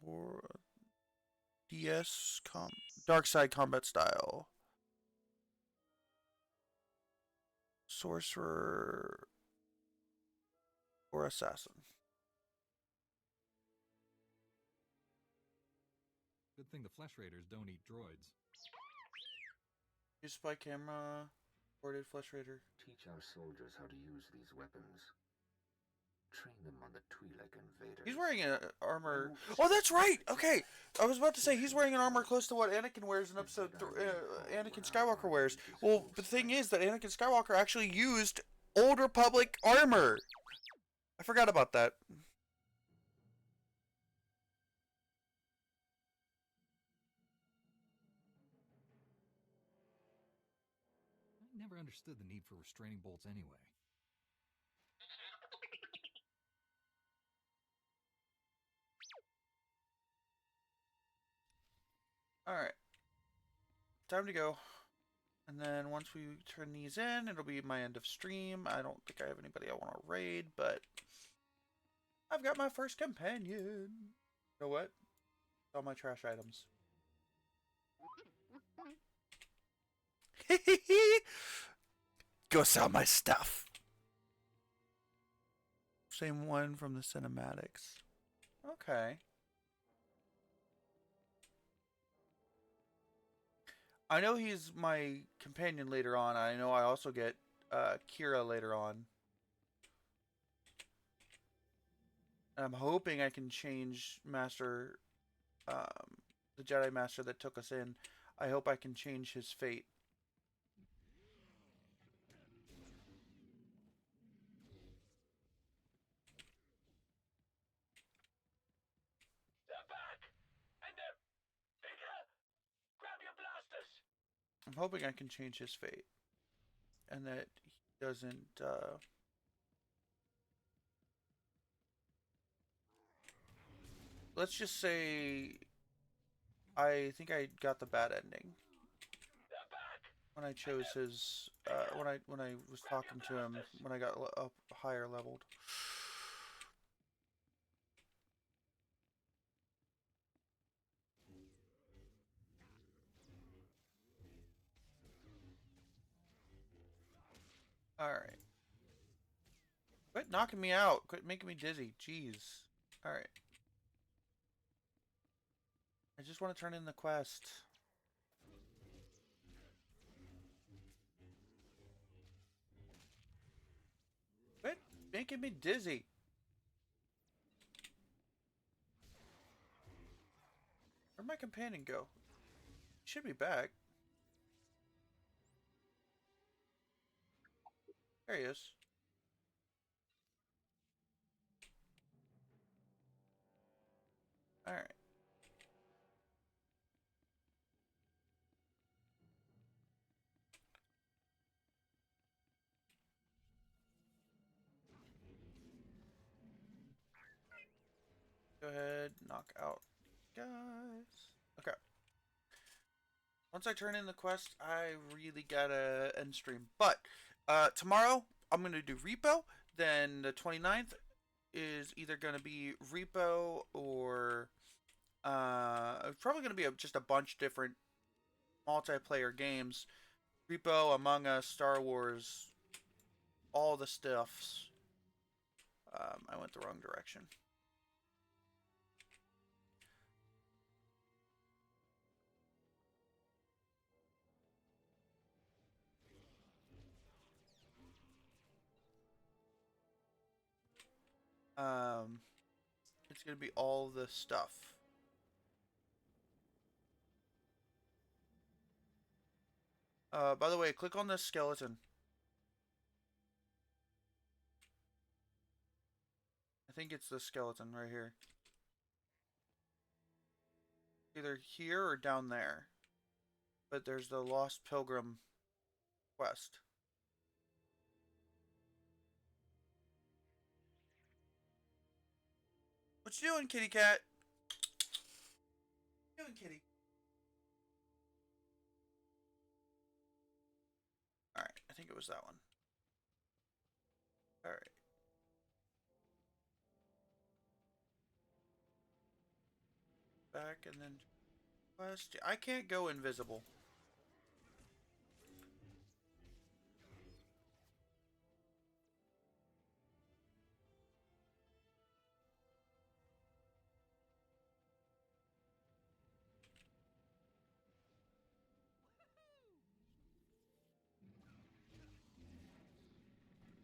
Or Dark Side combat style. Sorcerer or assassin. Good thing the Flesh Raiders don't eat droids. Use spy camera. Boarded Flesh Raider. Teach our soldiers how to use these weapons. Train them on the Twi'lek invaders. He's wearing an armor. Oh, that's right. Okay, I was about to say he's wearing an armor close to what Anakin wears in Episode. Anakin Skywalker wears. Well, the thing is that Anakin Skywalker actually used Old Republic armor. I forgot about that. never understood the need for restraining bolts anyway. Alright. Time to go. And then once we turn these in, it'll be my end of stream. I don't think I have anybody I want to raid, but I've got my first companion. You know what? All my trash items. Go sell my stuff. Same one from the cinematics. Okay. I know he's my companion later on. I know I also get Kira later on. And I'm hoping I can change Master, the Jedi Master that took us in. I hope I can change his fate. They're back! And they're bigger! Grab your blasters! I'm hoping I can change his fate. And that he doesn't, let's just say I think I got the bad ending. When I chose his, when I was talking to him, when I got up higher leveled. Alright. Quit knocking me out. Quit making me dizzy. Jeez. Alright. I just want to turn in the quest. Quit making me dizzy. Where'd my companion go? He should be back. There he is. Alright. Go ahead, knock out guys. Okay. Once I turn in the quest, I really gotta end stream. But tomorrow I'm gonna do Repo. Then the 29th is either gonna be Repo or it's probably gonna be just a bunch different multiplayer games. Repo, Among Us, Star Wars, all the stuffs. I went the wrong direction. It's gonna be all the stuff. By the way, click on this skeleton. I think it's the skeleton right here. Either here or down there. But there's the Lost Pilgrim quest. What you doing, kitty cat? What you doing, kitty? Alright, I think it was that one. Alright. Back and then quest. I can't go invisible.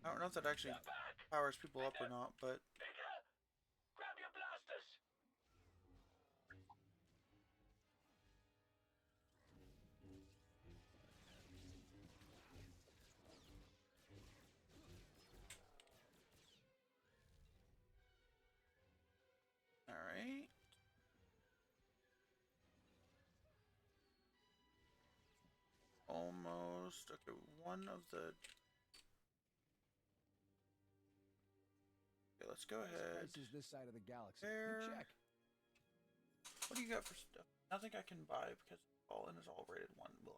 I don't know if that actually powers people up or not, but Grab your blasters! alright. Almost almost. Okay, one of the. Okay, let's go ahead. Prices this side of the galaxy. There. You check. What do you got for stuff? Nothing I can buy because all in is all rated 1. Ugh.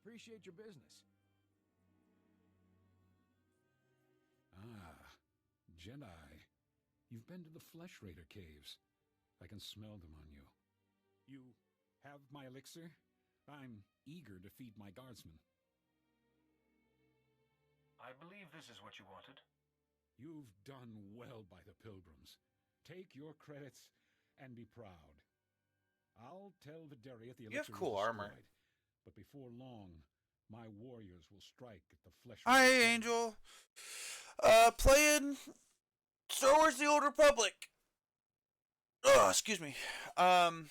Appreciate your business. Ah, Jedi. You've been to the Flesh Raider caves. I can smell them on you. You have my elixir? I'm eager to feed my guardsmen. I believe this is what you wanted. You've done well by the pilgrims. Take your credits and be proud. I'll tell Videri the elixir You have cool is armor. destroyed, but before long, my warriors will strike at the Flesh Hi, Raider camp. Angel. Playing Star Wars: The Old Republic. Oh, excuse me. Will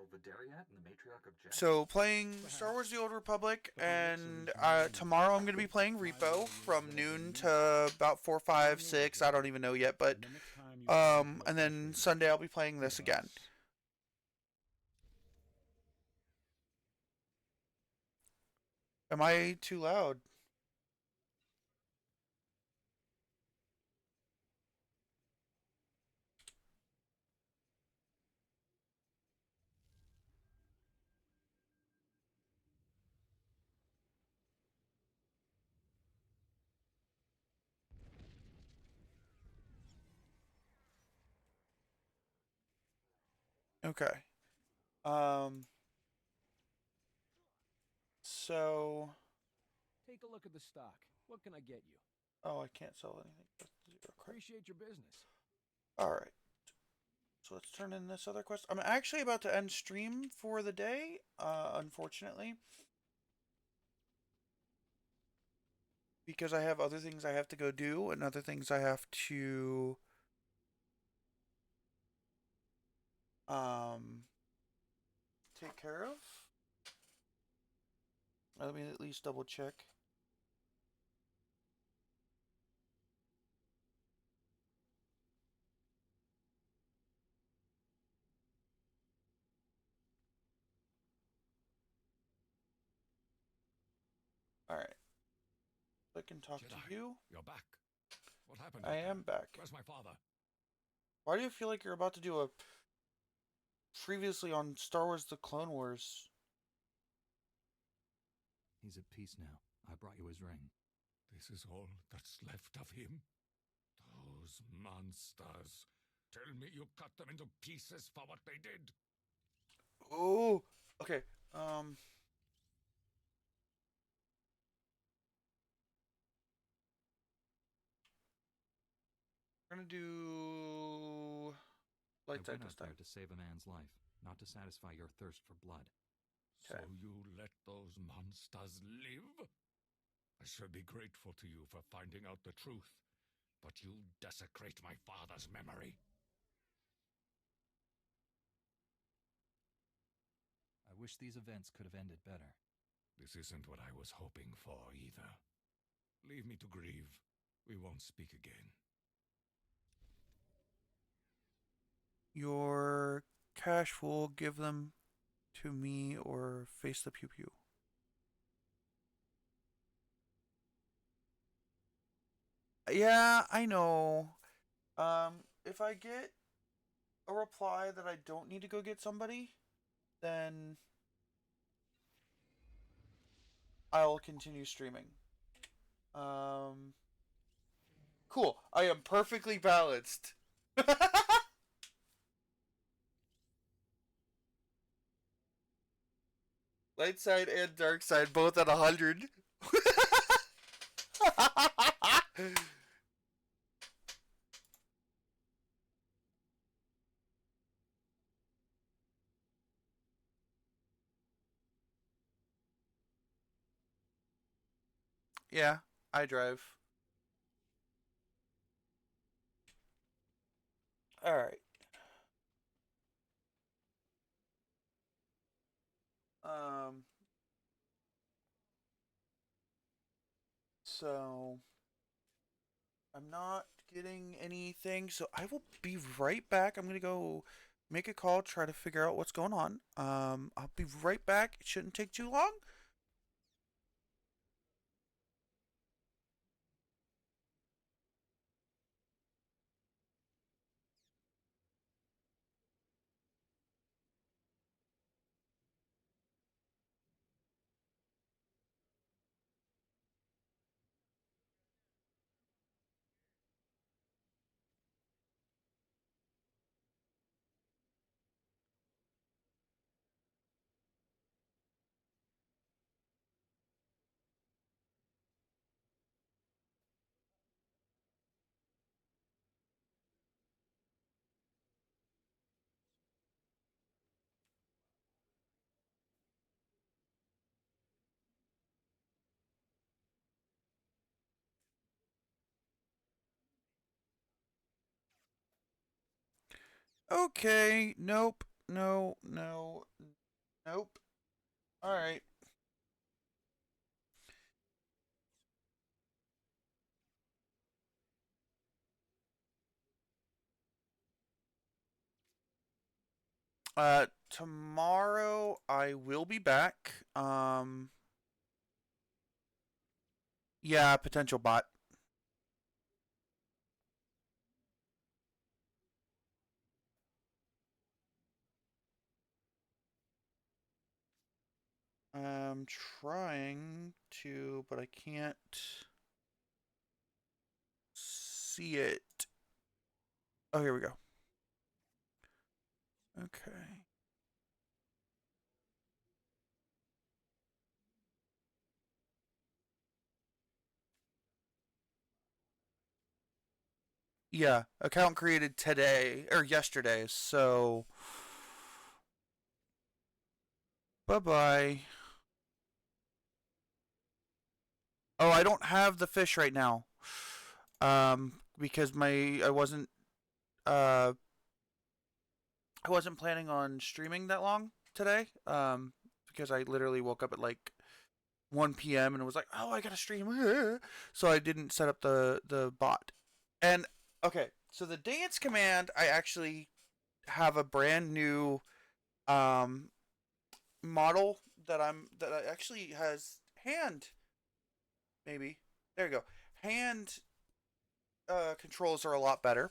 Videriat and the Matriarch object? So playing Star Wars: The Old Republic, and tomorrow I'm gonna be playing Repo from noon to about 4, 5, 6. I don't even know yet, but and then Sunday I'll be playing this again. Am I too loud? Okay. So. Take a look at the stock. What can I get you? Oh, I can't sell anything. Appreciate your business. All right. So let's turn in this other quest. I'm actually about to end stream for the day, unfortunately. Because I have other things I have to go do and other things I have to take care of. Let me at least double check. All right. I can talk Jedi, to you. You're back. What happened? I am back. Where's my father? Why do you feel like you're about to do a previously on Star Wars: The Clone Wars? He's at peace now. I brought you his ring. This is all that's left of him? Those monsters. Tell me you cut them into pieces for what they did. Oh, okay. We're gonna do light I side went this out there time. to save a man's life, not to satisfy your thirst for blood. So you let those monsters live? I should be grateful to you for finding out the truth, but you desecrate my father's memory. I wish these events could have ended better. This isn't what I was hoping for, either. Leave me to grieve. We won't speak again. Your cash will give them to me or face the pew pew. Yeah, I know. If I get a reply that I don't need to go get somebody, then I'll continue streaming. Cool. I am perfectly balanced. Light side and dark side both at 100. Yeah, I drive. All right. Um. So I'm not getting anything, so I will be right back. I'm gonna go make a call, try to figure out what's going on. I'll be right back. It shouldn't take too long. Okay. Nope. No. No. Nope. All right. Tomorrow I will be back. Yeah, potential bot. I'm trying to, but I can't see it. Oh, here we go. Okay. Yeah, account created today or yesterday. So, bye bye. Oh, I don't have the fish right now. Because uh I wasn't planning on streaming that long today. Because I literally woke up at like 1 p.m. and it was like, oh, I gotta stream. So I didn't set up the bot. And okay, so the dance command, I actually have a brand new um model that I actually has hand. Maybe there you go. Hand controls are a lot better.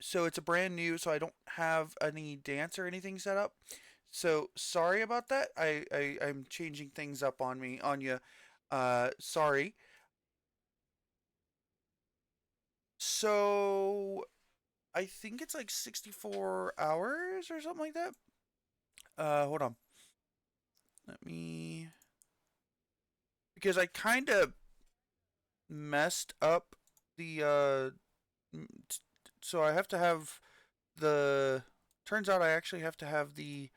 So it's a brand new, so I don't have any dance or anything set up. So sorry about that. I'm changing things up on you. Sorry. So I think it's like 64 hours or something like that. Hold on. Let me, because I kind of messed up the so I have to have the turns out I actually have to have the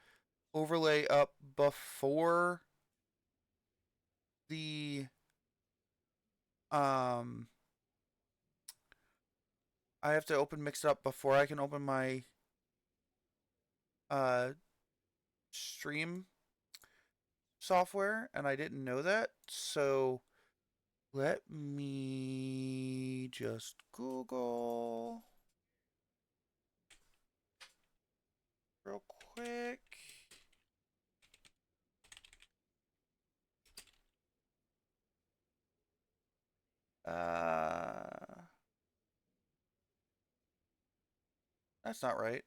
overlay up before the um I have to open mix up before I can open my uh stream software, and I didn't know that. So let me just Google real quick. That's not right.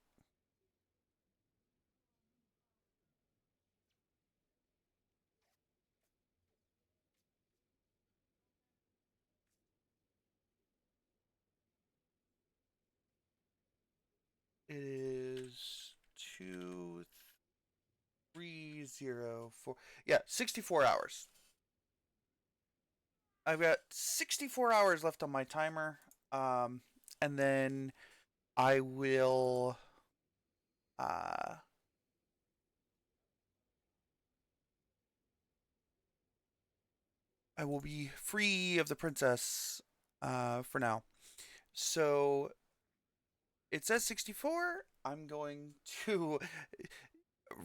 It is 2304. Yeah, 64 hours. I've got 64 hours left on my timer. Um, and then I will uh I will be free of the princess for now. So it says 64. I'm going to.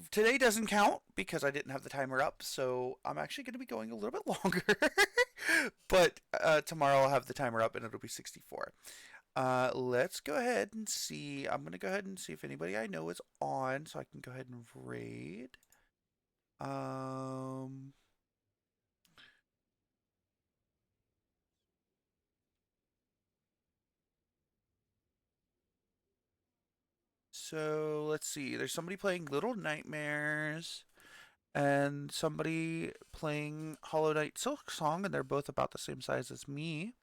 Today doesn't count because I didn't have the timer up, so I'm actually going to be going a little bit longer. But tomorrow I'll have the timer up and it'll be 64. Let's go ahead and see. I'm going to go ahead and see if anybody I know is on so I can go ahead and raid. So let's see. There's somebody playing Little Nightmares and somebody playing Hollow Knight Silk Song, and they're both about the same size as me.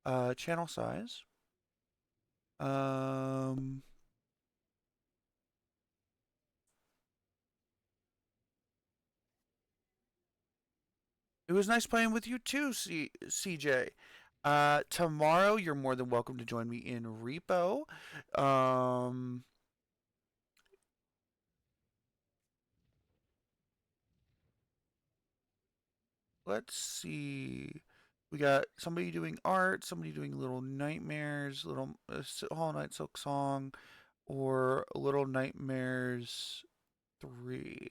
Channel size. It was nice playing with you too, CJ. Tomorrow you're more than welcome to join me in Repo. Let's see. We got somebody doing art, somebody doing Little Nightmares, Little Hollow Knight Silk Song, or Little Nightmares 3.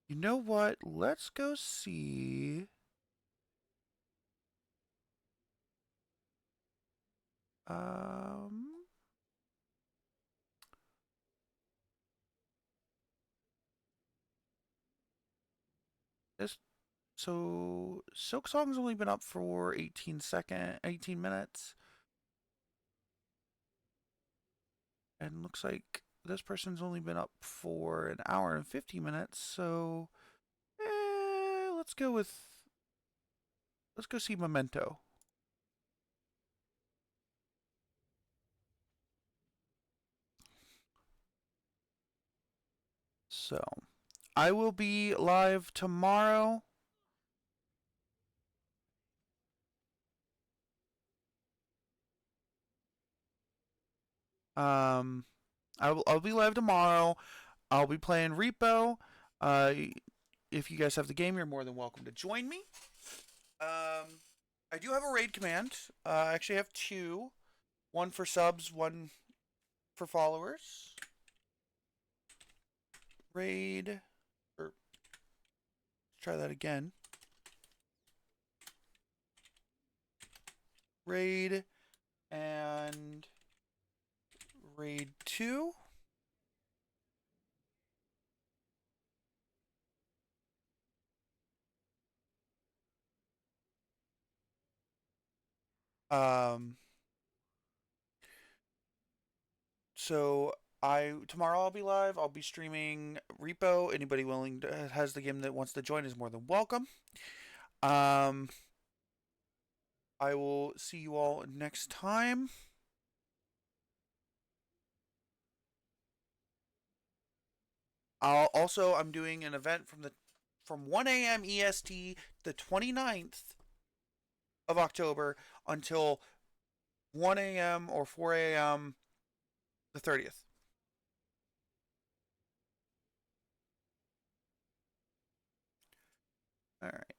You know what? Let's go see. This so Silk Song's only been up for 18 minutes. And looks like this person's only been up for an hour and 50 minutes, so let's go see Memento. So, I will be live tomorrow. I'll be live tomorrow. I'll be playing Repo. If you guys have the game, you're more than welcome to join me. I do have a raid command. I actually have 2. One for subs, one for followers. Raid. Let's try that again. Raid and raid 2. So tomorrow I'll be live. I'll be streaming Repo. Anybody willing to has the game that wants to join is more than welcome. I will see you all next time. I'm doing an event from 1 a.m. EST the 29th of October until 1 a.m. or 4 a.m. the 30th. All right.